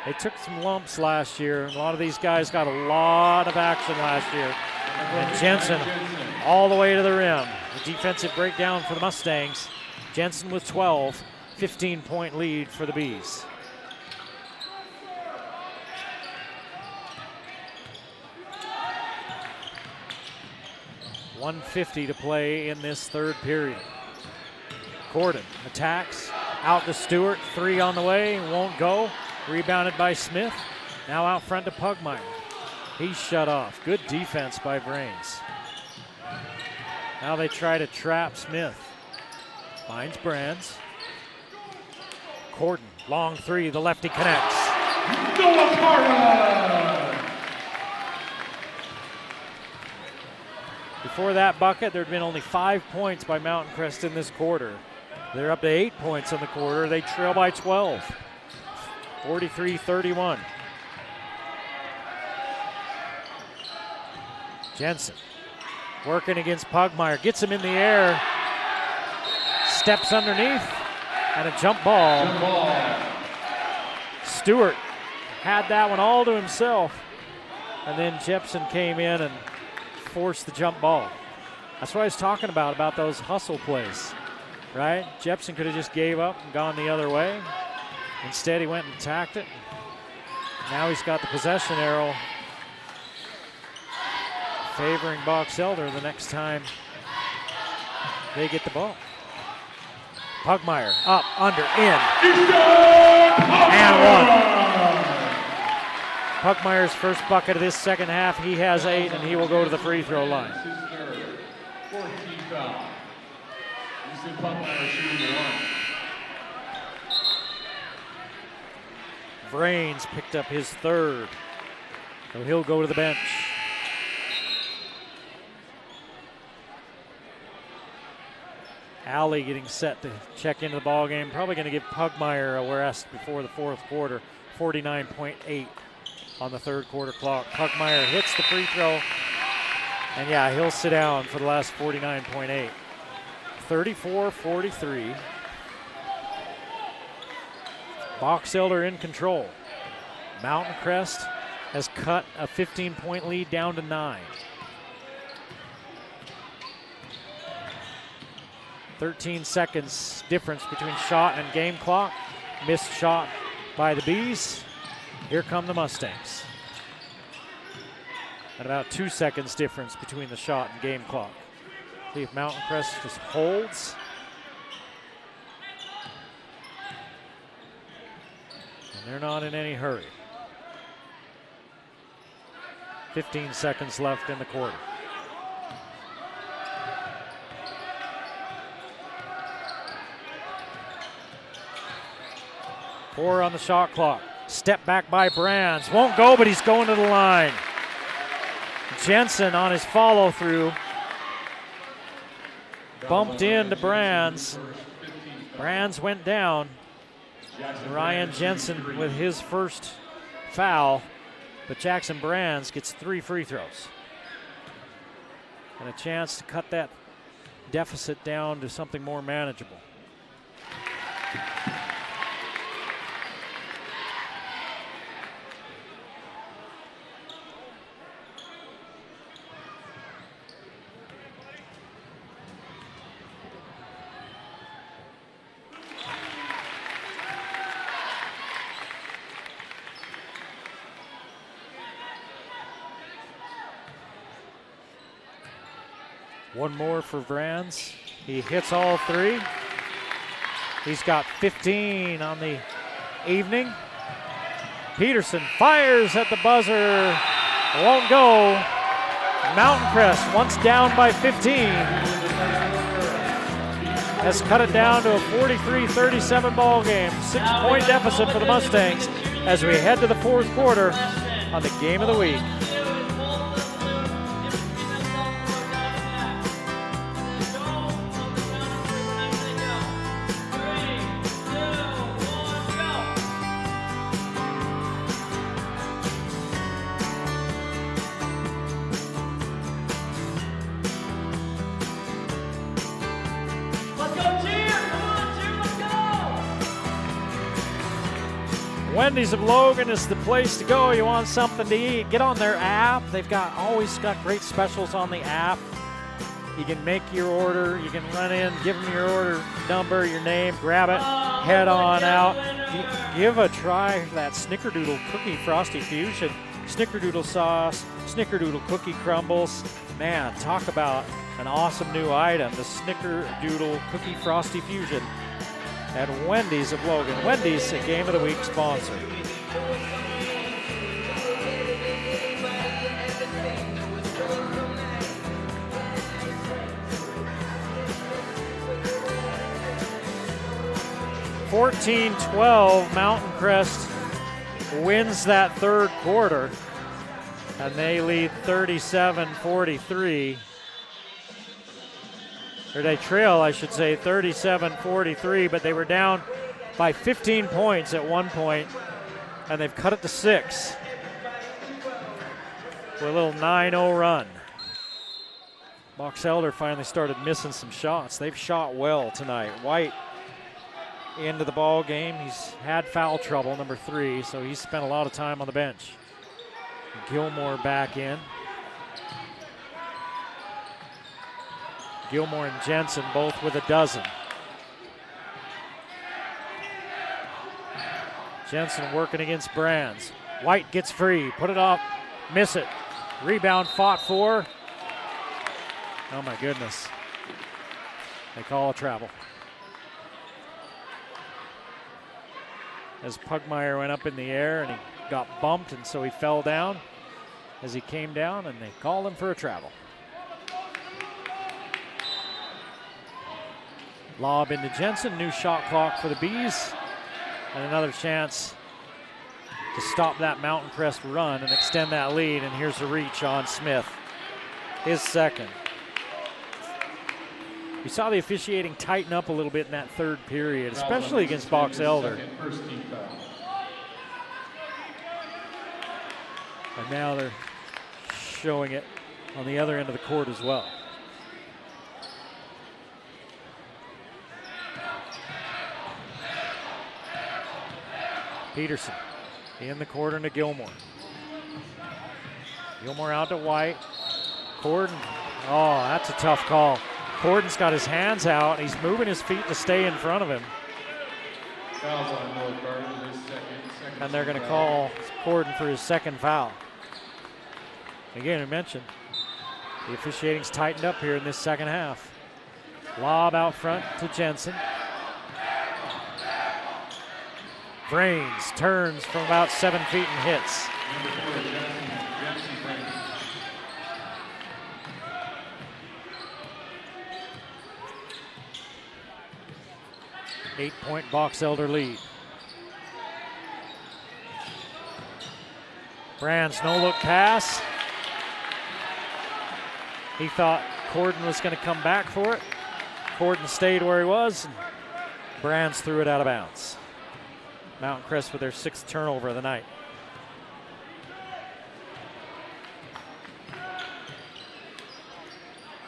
They took some lumps last year, and a lot of these guys got a lot of action last year. And Jensen all the way to the rim. The defensive breakdown for the Mustangs. Jensen with 12, 15-point lead for the Bees. .150 to play in this third period. Gordon attacks, out to Stewart, 3 on the way, won't go. Rebounded by Smith, now out front to Pugmire. He's shut off, good defense by Brains. Now they try to trap Smith. Finds Brands. Gordon, long 3, the lefty connects. Before that bucket, there'd been only 5 points by Mountain Crest in this quarter. They're up to 8 points in the quarter. They trail by 12, 43-31. Jensen working against Pugmire, gets him in the air, steps underneath, and a jump ball. Stewart had that one all to himself, and then Jepson came in and forced the jump ball. That's what I was talking about those hustle plays, right? Jepson could have just gave up and gone the other way. Instead, he went and attacked it. Now he's got the possession arrow favoring Box Elder the next time they get the ball. Pugmire up, under, in, and 1. Pugmire's first bucket of this second half. He has 8, and he will go to the free throw line. Brains picked up his 3rd, so he'll go to the bench. Alley getting set to check into the ball game. Probably going to give Pugmire a rest before the fourth quarter. 49.8 on the third quarter clock. Pugmire hits the free throw, and yeah, he'll sit down for the last 49.8. 34-43. Box Elder in control. Mountain Crest has cut a 15-point lead down to 9. 13 seconds difference between shot and game clock. Missed shot by the Bees. Here come the Mustangs. And about 2 seconds difference between the shot and game clock. See if Mountain Crest just holds. And they're not in any hurry. 15 seconds left in the quarter. Four on the shot clock. Step back by Brands. Won't go, but he's going to the line. Jensen on his follow through. Bumped into Brands. Brands went down. Ryan Jensen with his first foul. But Jackson Brands gets 3 free throws. And a chance to cut that deficit down to something more manageable. One more for Brands. He hits all 3. He's got 15 on the evening. Peterson fires at the buzzer. Won't go. Mountain Crest, once down by 15, has cut it down to a 43-37 ball game. 6-point deficit for the Mustangs as we head to the fourth quarter on the game of the week. Wendy's of Logan is the place to go. You want something to eat, get on their app. They've always got great specials on the app. You can make your order, you can run in, give them your order number, your name, grab it, head on out. Give a try that Snickerdoodle Cookie Frosty Fusion. Snickerdoodle sauce, Snickerdoodle cookie crumbles. Man, talk about an awesome new item, the Snickerdoodle Cookie Frosty Fusion at Wendy's of Logan. Wendy's, a Game of the Week sponsor. (14-12), Mountain Crest wins that third quarter, and they lead 37-43. Or they trail, I should say, 37-43, but they were down by 15 points at one point, and they've cut it to 6 with a little 9-0 run. Box Elder finally started missing some shots. They've shot well tonight. White into the ball game. He's had foul trouble, number 3, so he's spent a lot of time on the bench. Gilmore back in. Gilmore and Jensen both with a dozen. Jensen working against Brands. White gets free, put it up, miss it. Rebound fought for. Oh my goodness. They call a travel. As Pugmire went up in the air and he got bumped, and so he fell down as he came down, and they called him for a travel. Lob into Jensen, new shot clock for the Bees, and another chance to stop that Mountain Crest run and extend that lead, and here's the reach on Smith, his second. We saw the officiating tighten up a little bit in that third period, especially against Box Elder. And now they're showing it on the other end of the court as well. Peterson in the corner to Gilmore. Gilmore out to White. Corden, oh, that's a tough call. Corden's got his hands out. He's moving his feet to stay in front of him. Fouls on North Garden, his second. And they're going to call Corden for his second foul. Again, I mentioned the officiating's tightened up here in this second half. Lob out front to Jensen. Vrains turns from about 7 feet and hits. Number 4, Jensen Vrains. Eight-point Box Elder lead. Brands no-look pass. He thought Corden was going to come back for it. Corden stayed where he was, and Brands threw it out of bounds. Mountain Crest with their 6th turnover of the night.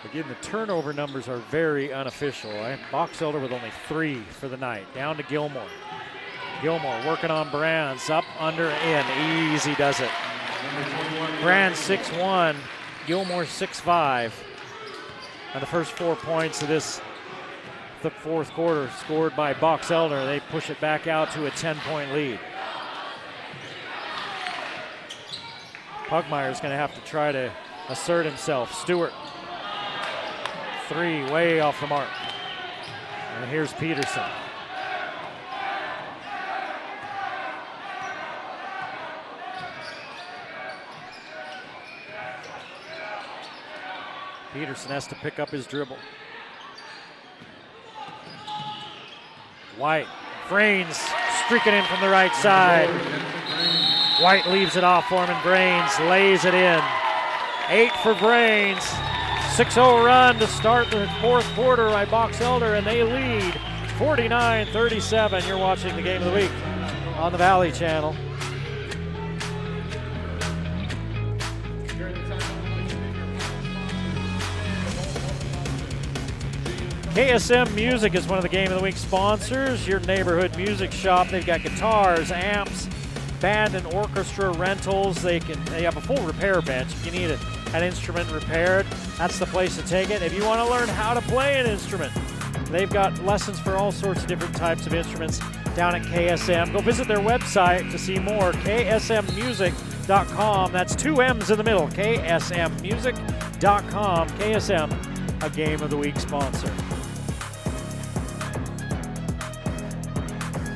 Again, the turnover numbers are very unofficial. Box Elder with only 3 for the night. Down to Gilmore. Gilmore working on Brands. Up, under, in. Easy does it. Brands 6'1", Gilmore 6'5". And the first 4 points of this, the fourth quarter, scored by Box Elder. They push it back out to a 10-point lead. Pugmire's going to have to try to assert himself. Stewart. 3 way off the mark. And here's Peterson. Peterson has to pick up his dribble. White. Vrains streaking in from the right side. White leaves it off for him, and Vrains lays it in. 8 for Vrains. 6-0 run to start the fourth quarter by Box Elder, and they lead 49-37. You're watching the game of the week on the Valley Channel. KSM Music is one of the Game of the Week sponsors, your neighborhood music shop. They've got guitars, amps, band and orchestra rentals. They have a full repair bench. If you need an instrument repaired, that's the place to take it. If you want to learn how to play an instrument, they've got lessons for all sorts of different types of instruments down at KSM. Go visit their website to see more, ksmmusic.com. That's 2 M's in the middle, ksmmusic.com. KSM, a Game of the Week sponsor.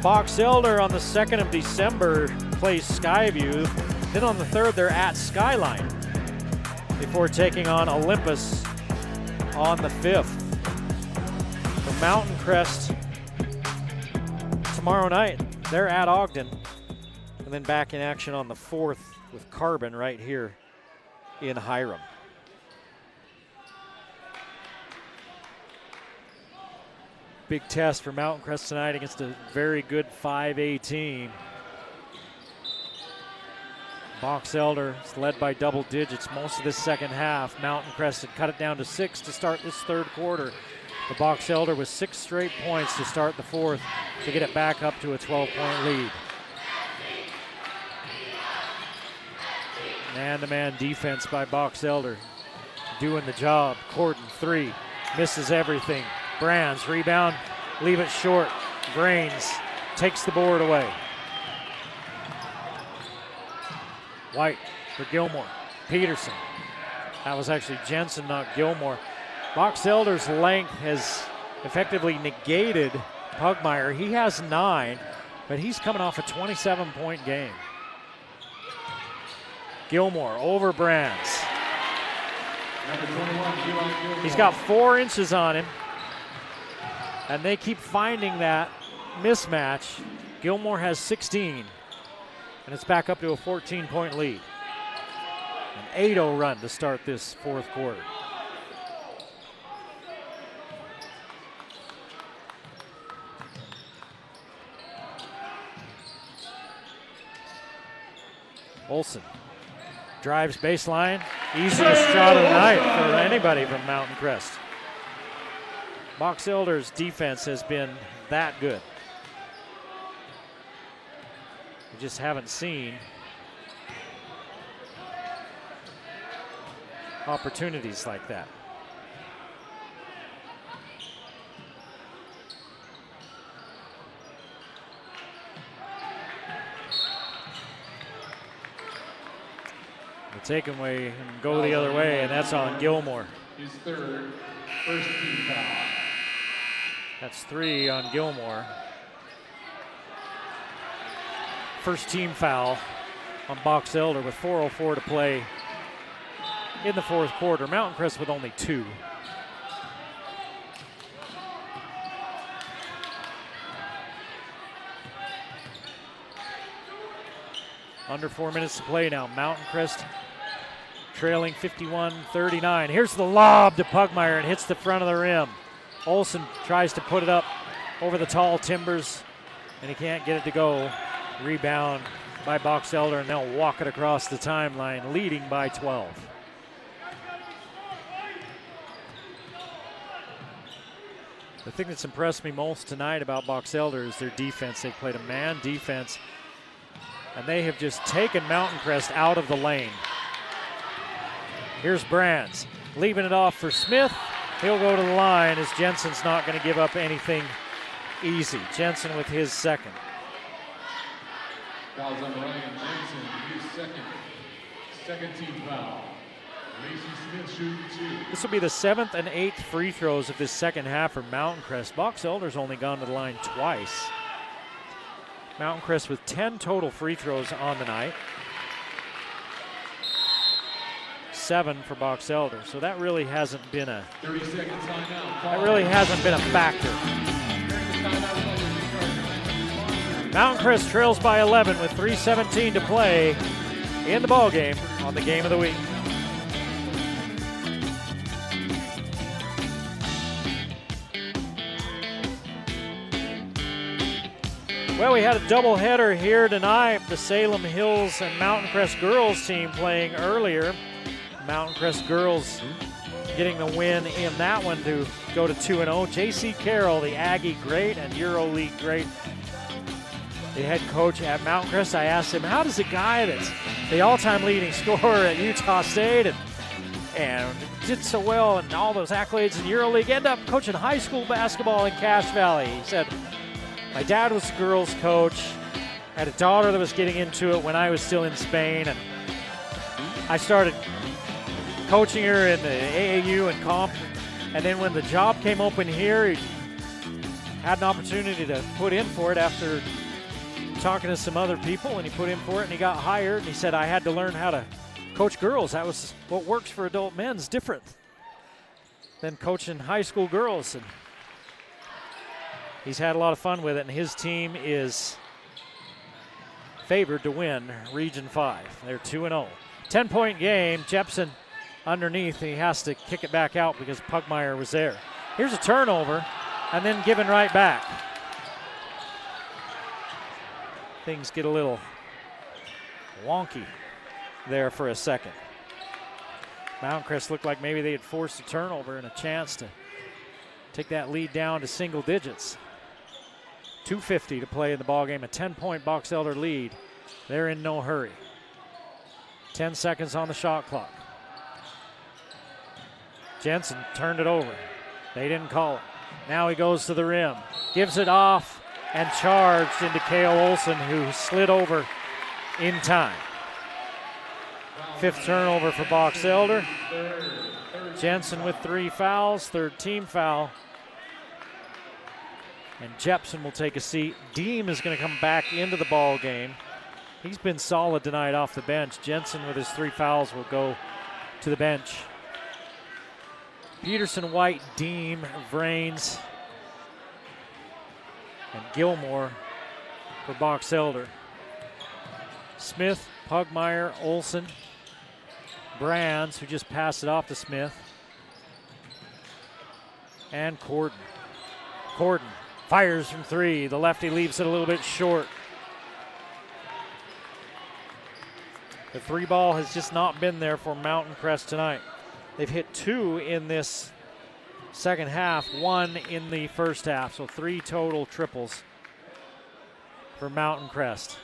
Box Elder on the 2nd of December plays Skyview. Then on the 3rd, they're at Skyline before taking on Olympus on the 5th. The Mountain Crest tomorrow night, they're at Ogden. And then back in action on the 4th with Carbon right here in Hiram. Big test for Mountain Crest tonight against a very good 5A team. Box Elder is led by double digits most of this second half. Mountain Crest had cut it down to 6 to start this third quarter. The Box Elder with 6 straight points to start the fourth to get it back up to a 12-point lead. Man-to-man defense by Box Elder. Doing the job. Corden 3, misses everything. Brands rebound, leave it short. Vrains takes the board away. White for Gilmore. Peterson. That was actually Jensen, not Gilmore. Box Elder's length has effectively negated Pugmire. He has 9, but he's coming off a 27-point game. Gilmore over Brands. He's got 4 inches on him, and they keep finding that mismatch. Gilmore has 16, and it's back up to a 14-point lead. An 8-0 run to start this fourth quarter. Olsen drives baseline. Easiest shot of the night for anybody from Mountain Crest. Box Elder's defense has been that good. We just haven't seen opportunities like that. take him away and go the other way, and that's on Gilmore. His third, first team foul. That's 3 on Gilmore. First team foul on Box Elder with 4:04 to play in the fourth quarter. Mountain Crest with only 2. Under 4 minutes to play now. Mountain Crest trailing 51-39. Here's the lob to Pugmire and hits the front of the rim. Olsen tries to put it up over the tall timbers, and he can't get it to go. Rebound by Box Elder, and they'll walk it across the timeline, leading by 12. The thing that's impressed me most tonight about Box Elder is their defense. They've played a man defense, and they have just taken Mountain Crest out of the lane. Here's Brands, leaving it off for Smith. He'll go to the line as Jensen's not going to give up anything easy. Jensen with his second. Fouls on Ryan Jensen, his second team foul. Macy Smith shooting 2. This will be the 7th and 8th free throws of this second half for Mountain Crest. Box Elder's only gone to the line twice. Mountain Crest with 10 total free throws on the night. 7 for Box Elder. So that really hasn't been a 30-second timeout. That really hasn't been a factor. Mountain Crest trails by 11 with 3:17 to play in the ball game on the game of the week. Well, we had a doubleheader here tonight. The Salem Hills and Mountain Crest girls team playing earlier. Mountain Crest girls getting the win in that one to go to 2-0. J.C. Carroll, the Aggie great and EuroLeague great, the head coach at Mountain Crest. I asked him, how does a guy that's the all-time leading scorer at Utah State and did so well and all those accolades in EuroLeague end up coaching high school basketball in Cache Valley? He said, my dad was a girls coach, had a daughter that was getting into it when I was still in Spain, and I started coaching her in the AAU and comp, and then when the job came open here, he had an opportunity to put in for it after talking to some other people, and he put in for it and he got hired, and he said, I had to learn how to coach girls. That was what works for adult men's different than coaching high school girls. And he's had a lot of fun with it, and his team is favored to win Region 5. They're 2-0. 10-point game. Jepson underneath. He has to kick it back out because Pugmire was there. Here's a turnover, and then given right back. Things get a little wonky there for a second. Mountain Crest looked like maybe they had forced a turnover and a chance to take that lead down to single digits. 2:50 to play in the ballgame, a 10-point Box Elder lead. They're in no hurry. 10 seconds on the shot clock. Jensen turned it over. They didn't call it. Now he goes to the rim, gives it off, and charged into Kale Olsen, who slid over in time. 5th turnover for Box Elder. Jensen with 3 fouls, 3rd team foul. And Jepson will take a seat. Deem is going to come back into the ball game. He's been solid tonight off the bench. Jensen with his 3 fouls will go to the bench. Peterson, White, Deem, Vrains, and Gilmore for Box Elder. Smith, Pugmire, Olsen, Brands, who just passed it off to Smith, and Corden. Corden fires from 3. The lefty leaves it a little bit short. The 3 ball has just not been there for Mountain Crest tonight. They've hit 2 in this second half, 1 in the first half, so 3 total triples for Mountain Crest.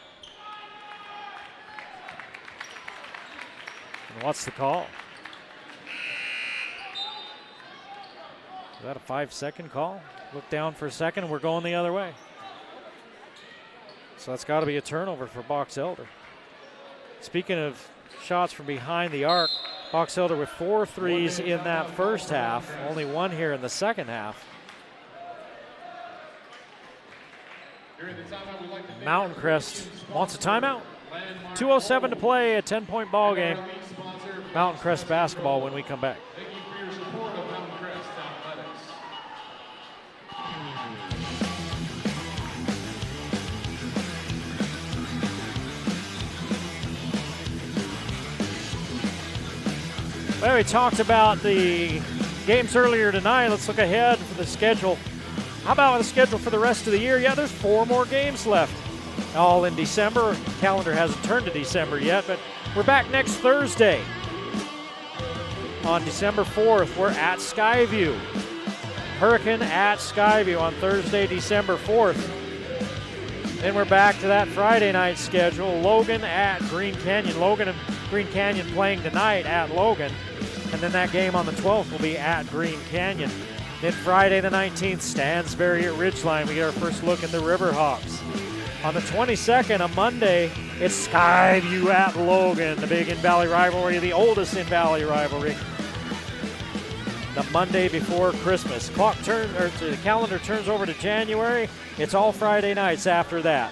And what's the call? Is that a 5-second call? Look down for a second, we're going the other way. So that's got to be a turnover for Box Elder. Speaking of shots from behind the arc, Box Elder with 4 threes in that first half, only 1 here in the second half. Mountain Crest wants a timeout. 2:07 to play, a 10-point ball game. Mountain Crest basketball when we come back. Thank you for your support of Mountain Crest Athletics. Well, we talked about the games earlier tonight. Let's look ahead for the schedule. How about the schedule for the rest of the year? Yeah, there's 4 more games left. All in December. Calendar hasn't turned to December yet, but we're back next Thursday. On December 4th, we're at Skyview. Hurricane at Skyview on Thursday, December 4th. Then we're back to that Friday night schedule. Logan at Green Canyon. Logan and Green Canyon playing tonight at Logan. And then that game on the 12th will be at Green Canyon. Then Friday the 19th, Stansbury at Ridgeline. We get our first look at the Riverhawks. On the 22nd, a Monday, it's Skyview at Logan, the big in-Valley rivalry, the oldest in-Valley rivalry. The Monday before Christmas. The calendar turns over to January. It's all Friday nights after that.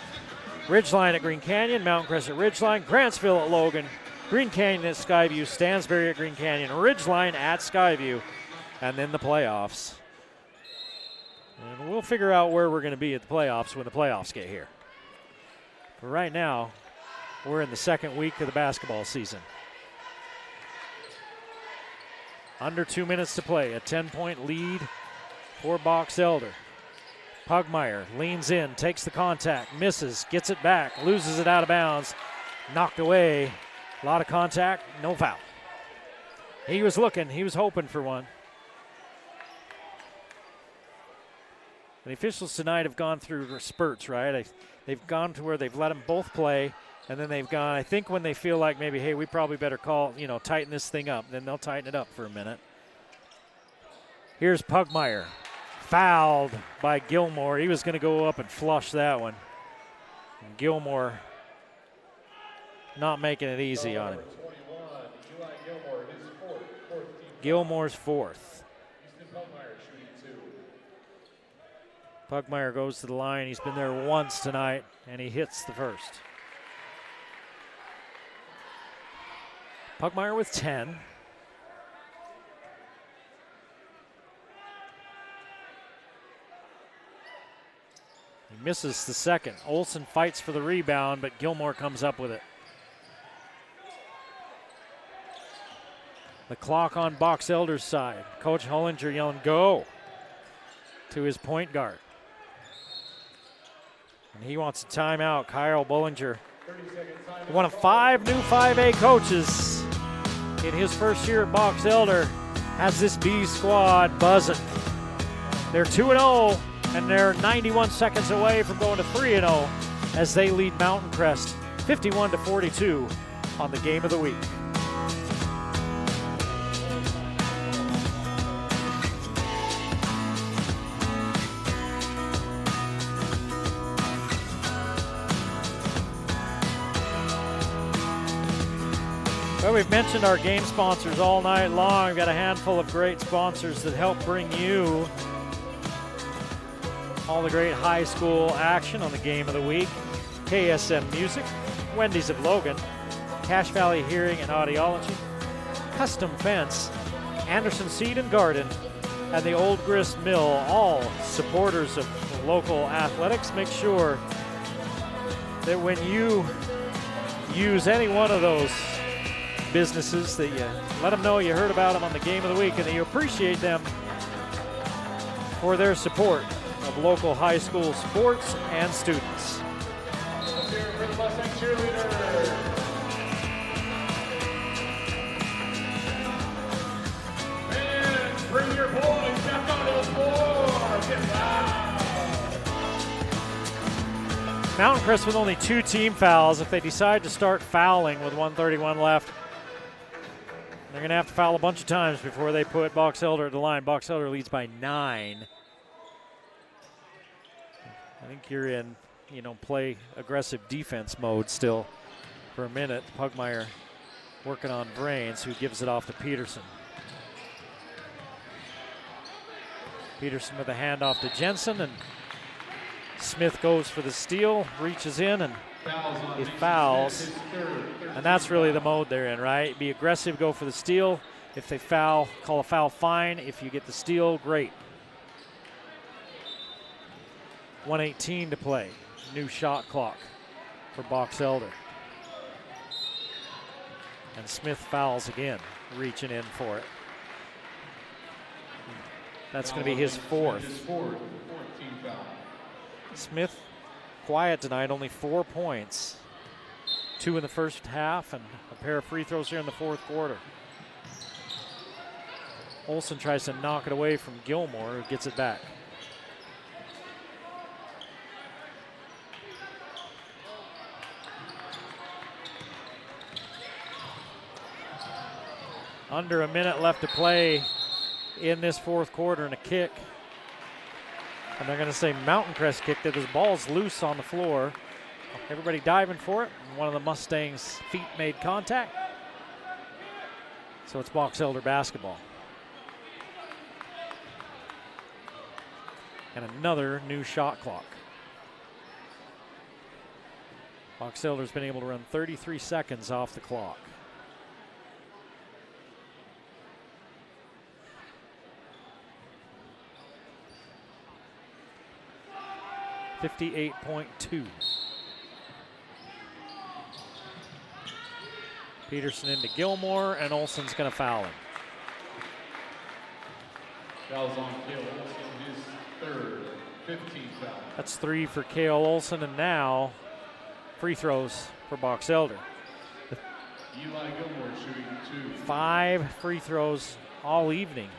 Ridgeline at Green Canyon, Mountain Crest at Ridgeline, Grantsville at Logan, Green Canyon at Skyview, Stansbury at Green Canyon, Ridgeline at Skyview, and then the playoffs. And we'll figure out where we're going to be at the playoffs when the playoffs get here. But right now, we're in the second week of the basketball season. Under 2 minutes to play, a 10-point lead for Box Elder. Pugmire leans in, takes the contact, misses, gets it back, loses it out of bounds, knocked away. A lot of contact, no foul. He was looking, he was hoping for one. The officials tonight have gone through spurts, right? They've gone to where they've let them both play, and then they've gone, I think when they feel like maybe, hey, we probably better tighten this thing up, then they'll tighten it up for a minute. Here's Pugmire, fouled by Gilmore. He was going to go up and flush that one. And Gilmore not making it easy on him. Gilmore's fourth. Pugmire goes to the line. He's been there once tonight, and he hits the first. Pugmire with 10. He misses the second. Olsen fights for the rebound, but Gilmore comes up with it. The clock on Box Elder's side. Coach Hollinger yelling, go, to his point guard. And he wants a timeout. Kyle Bullinger, one of 5 new 5A coaches in his first year at Box Elder, has this B squad buzzing. They're 2-0, and they're 91 seconds away from going to 3-0 as they lead Mountain Crest 51-42 on the game of the week. Well, we've mentioned our game sponsors all night long. We've got a handful of great sponsors that help bring you all the great high school action on the game of the week. KSM Music, Wendy's of Logan, Cache Valley Hearing and Audiology, Custom Fence, Anderson Seed and Garden, and the Old Grist Mill, all supporters of local athletics. Make sure that when you use any one of those businesses that you let them know you heard about them on the game of the week and that you appreciate them for their support of local high school sports and students. Let's hear it for the Mustang cheerleaders. And bring your boys back on the floor. Get loud. Mountain Crest with only 2 team fouls. If they decide to start fouling with 1:31 left, they're going to have to foul a bunch of times before they put Box Elder at the line. Box Elder leads by 9. I think you're in, play aggressive defense mode still for a minute. Pugmire working on Brains, who gives it off to Peterson. Peterson with a handoff to Jensen, and Smith goes for the steal, reaches in, and he fouls. And that's really the mode they're in, right? Be aggressive, go for the steal. If they foul, call a foul, fine. If you get the steal, great. 1:18 to play. New shot clock for Box Elder. And Smith fouls again, reaching in for it. That's going to be his fourth. Smith, quiet tonight, only 4 points. 2 in the first half and a pair of free throws here in the fourth quarter. Olsen tries to knock it away from Gilmore, who gets it back. Under a minute left to play in this fourth quarter, and a kick. And they're going to say Mountain Crest kicked it. His ball's loose on the floor. Everybody diving for it. And one of the Mustangs' feet made contact. So it's Box Elder basketball. And another new shot clock. Box Elder's been able to run 33 seconds off the clock. .2. Peterson into Gilmore, and Olsen's going to foul him. Fouls on Cale Olsen, his third, 15th foul. That's 3 for Cale Olsen, and now free throws for Box Elder. Eli Gilmore shooting 2. 5 free throws all evening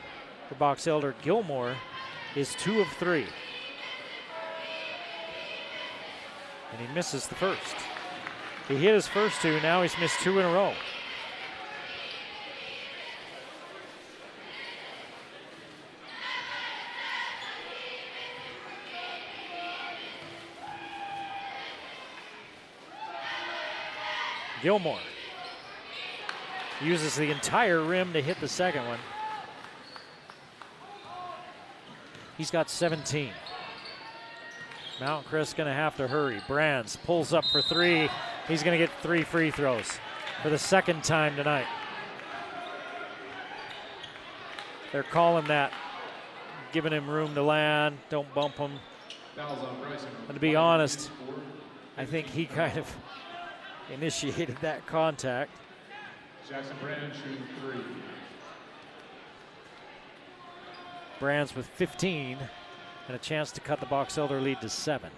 for Box Elder. Gilmore is 2 of 3. And he misses the first. He hit his first 2, now he's missed 2 in a row. Gilmore uses the entire rim to hit the second one. He's got 17. Mount Crest going to have to hurry. Brands pulls up for 3. He's going to get 3 free throws for the second time tonight. They're calling that, giving him room to land, don't bump him. And to be honest, I think he kind of initiated that contact. Jackson Brands shooting 3. Brands with 15 and a chance to cut the Box Elder lead to 7.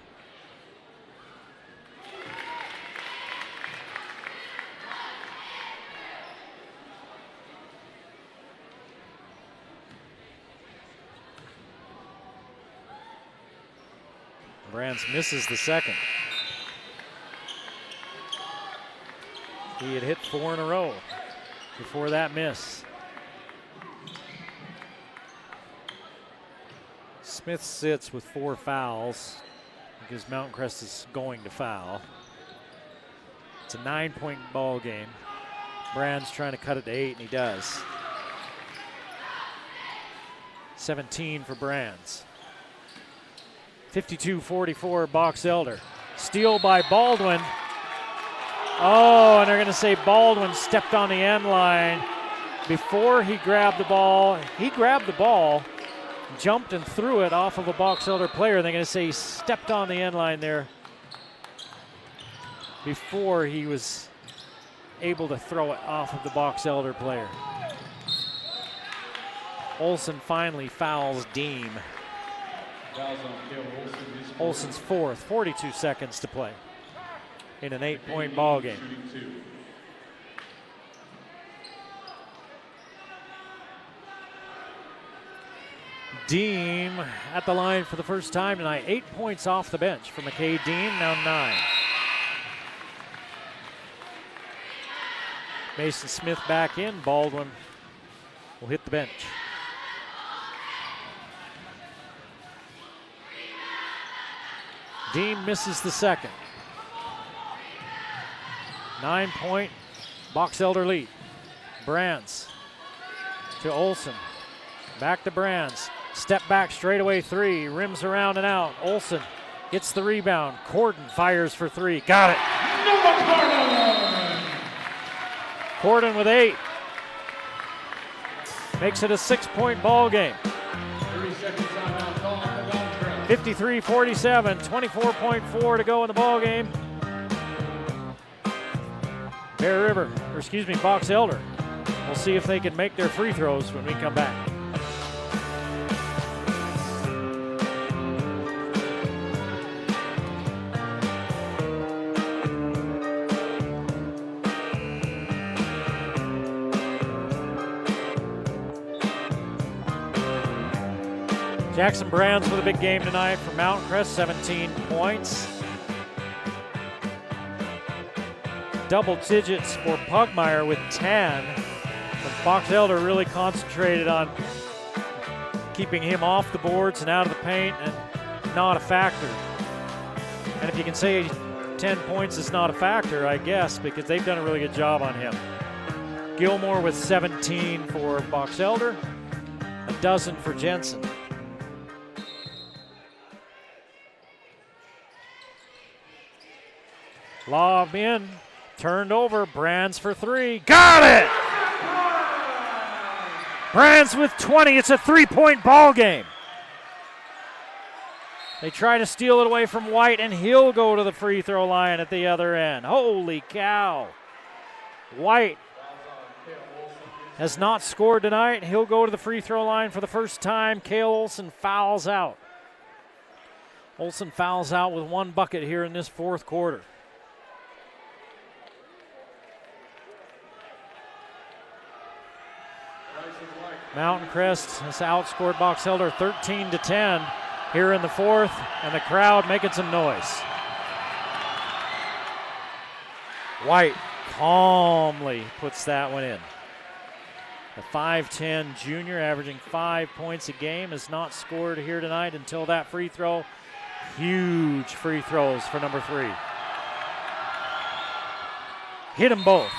Brands misses the second. He had hit 4 in a row before that miss. Smith sits with 4 fouls because Mountain Crest is going to foul. It's a 9-point ball game. Brands trying to cut it to 8, and he does. 17 for Brands. 52-44 Box Elder. Steal by Baldwin. Oh, and they're going to say Baldwin stepped on the end line before he grabbed the ball. He grabbed the ball, jumped and threw it off of a Box Elder player. They're going to say he stepped on the end line there before he was able to throw it off of the Box Elder player. Olsen finally fouls Deem. Olsen's 4th, 42 seconds to play in an 8-point ball game. Deem at the line for the first time tonight. 8 points off the bench for McKay Deem, now 9. Mason Smith back in. Baldwin will hit the bench. Deem misses the second. 9-point Box Elder lead. Brands to Olson. Back to Brands. Step back, straightaway three. Rims around and out. Olson gets the rebound. Corden fires for three. Got it. Corden with 8. Makes it a 6-point ball game. 30-second timeout call for Crest. 53-47, 24.4 to go in the ball game. Bear River, or excuse me, Box Elder. We'll see if they can make their free throws when we come back. Jackson Brands with a big game tonight for Mount Crest, 17 points. Double digits for Pugmire with 10. But Box Elder really concentrated on keeping him off the boards and out of the paint and not a factor. And if you can say 10 points is not a factor, I guess, because they've done a really good job on him. Gilmore with 17 for Box Elder, a dozen for Jensen. Lob in, turned over, Brands for three, got it! Brands with 20, it's a 3-point ball game. They try to steal it away from White, and he'll go to the free throw line at the other end. Holy cow. White has not scored tonight. He'll go to the free throw line for the first time. Cale Olson fouls out. Olson fouls out with 1 bucket here in this fourth quarter. Mountain Crest has outscored Box Elder 13-10 here in the fourth, and the crowd making some noise. White calmly puts that one in. The 5'10 junior, averaging 5 points a game, has not scored here tonight until that free throw. Huge free throws for number 3. Hit them both.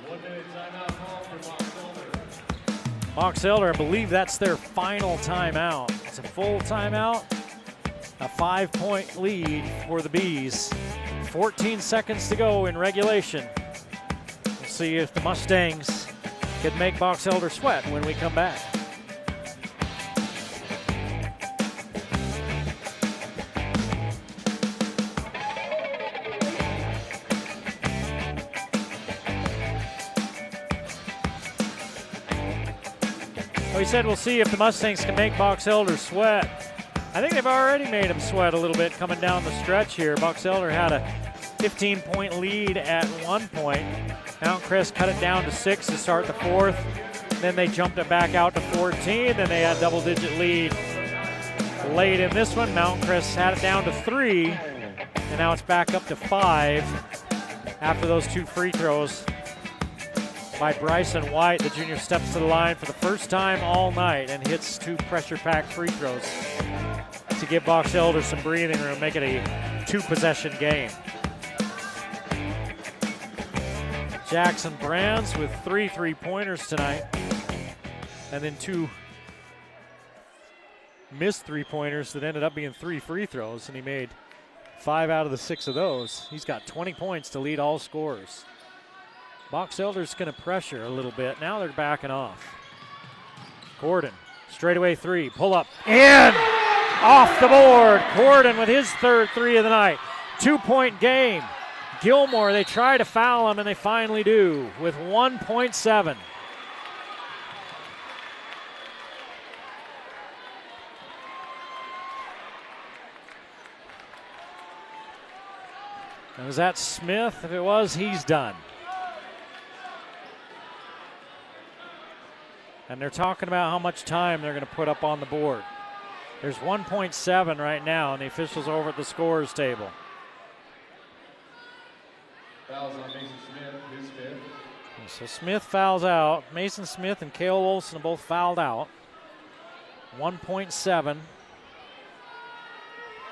1-minute timeout call for Box Elder. Box Elder, I believe that's their final timeout. It's a full timeout, a 5-point lead for the Bees. 14 seconds to go in regulation. We'll see if the Mustangs can make Box Elder sweat when we come back. We said we'll see if the Mustangs can make Box Elder sweat. I think they've already made him sweat a little bit coming down the stretch here. Box Elder had a 15-point lead at one point. Mount Crest cut it down to 6 to start the fourth. Then they jumped it back out to 14. Then they had double-digit lead late in this one. Mount Crest had it down to 3. And now it's back up to 5 after those 2 free throws by Bryson White. The junior steps to the line for the first time all night and hits 2 pressure-packed free throws to give Box Elder some breathing room, make it a 2-possession game. Jackson Brands with 3 3-pointers tonight, and then 2 missed 3-pointers that ended up being 3 free throws, and he made 5 out of the 6 of those. He's got 20 points to lead all scorers. Box Elder's going to pressure a little bit. Now they're backing off. Corden, straightaway 3, pull up, in! Off the board. Corden with his 3rd 3 of the night. 2-point game. Gilmore, they try to foul him, and they finally do with 1.7. And was that Smith? If it was, he's done. And they're talking about how much time they're going to put up on the board. There's 1.7 right now, and the officials over at the scorers table. Fouls on Mason Smith, his 5th. So Smith fouls out. Mason Smith and Cale Olson are both fouled out. 1.7.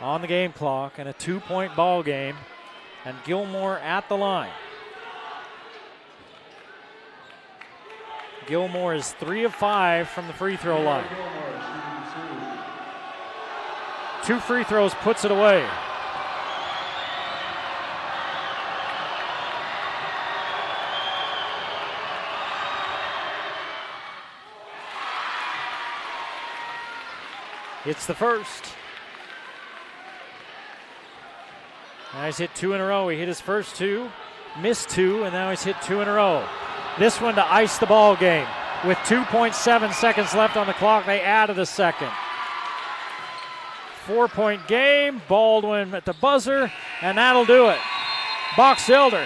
on the game clock and a 2-point ball game. And Gilmore at the line. Gilmore is 3 of 5 from the free throw line. 2 free throws, puts it away. It's the first. Now he's hit 2 in a row. He hit his first 2, missed 2, and now he's hit 2 in a row. This one to ice the ball game. With 2.7 seconds left on the clock, they added a second. 4-point game. Baldwin at the buzzer, and that'll do it. Box Elder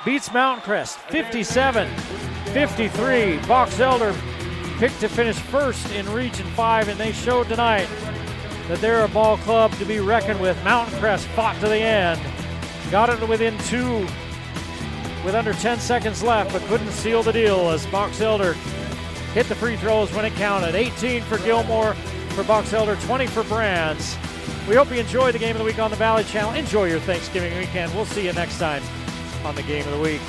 beats Mountain Crest 57-53. Box Elder picked to finish first in Region 5, and they showed tonight that they're a ball club to be reckoned with. Mountain Crest fought to the end. Got it within 2 with under 10 seconds left, but couldn't seal the deal as Box Elder hit the free throws when it counted. 18 for Gilmore for Box Elder, 20 for Brands. We hope you enjoyed the Game of the Week on the Valley Channel. Enjoy your Thanksgiving weekend. We'll see you next time on the Game of the Week.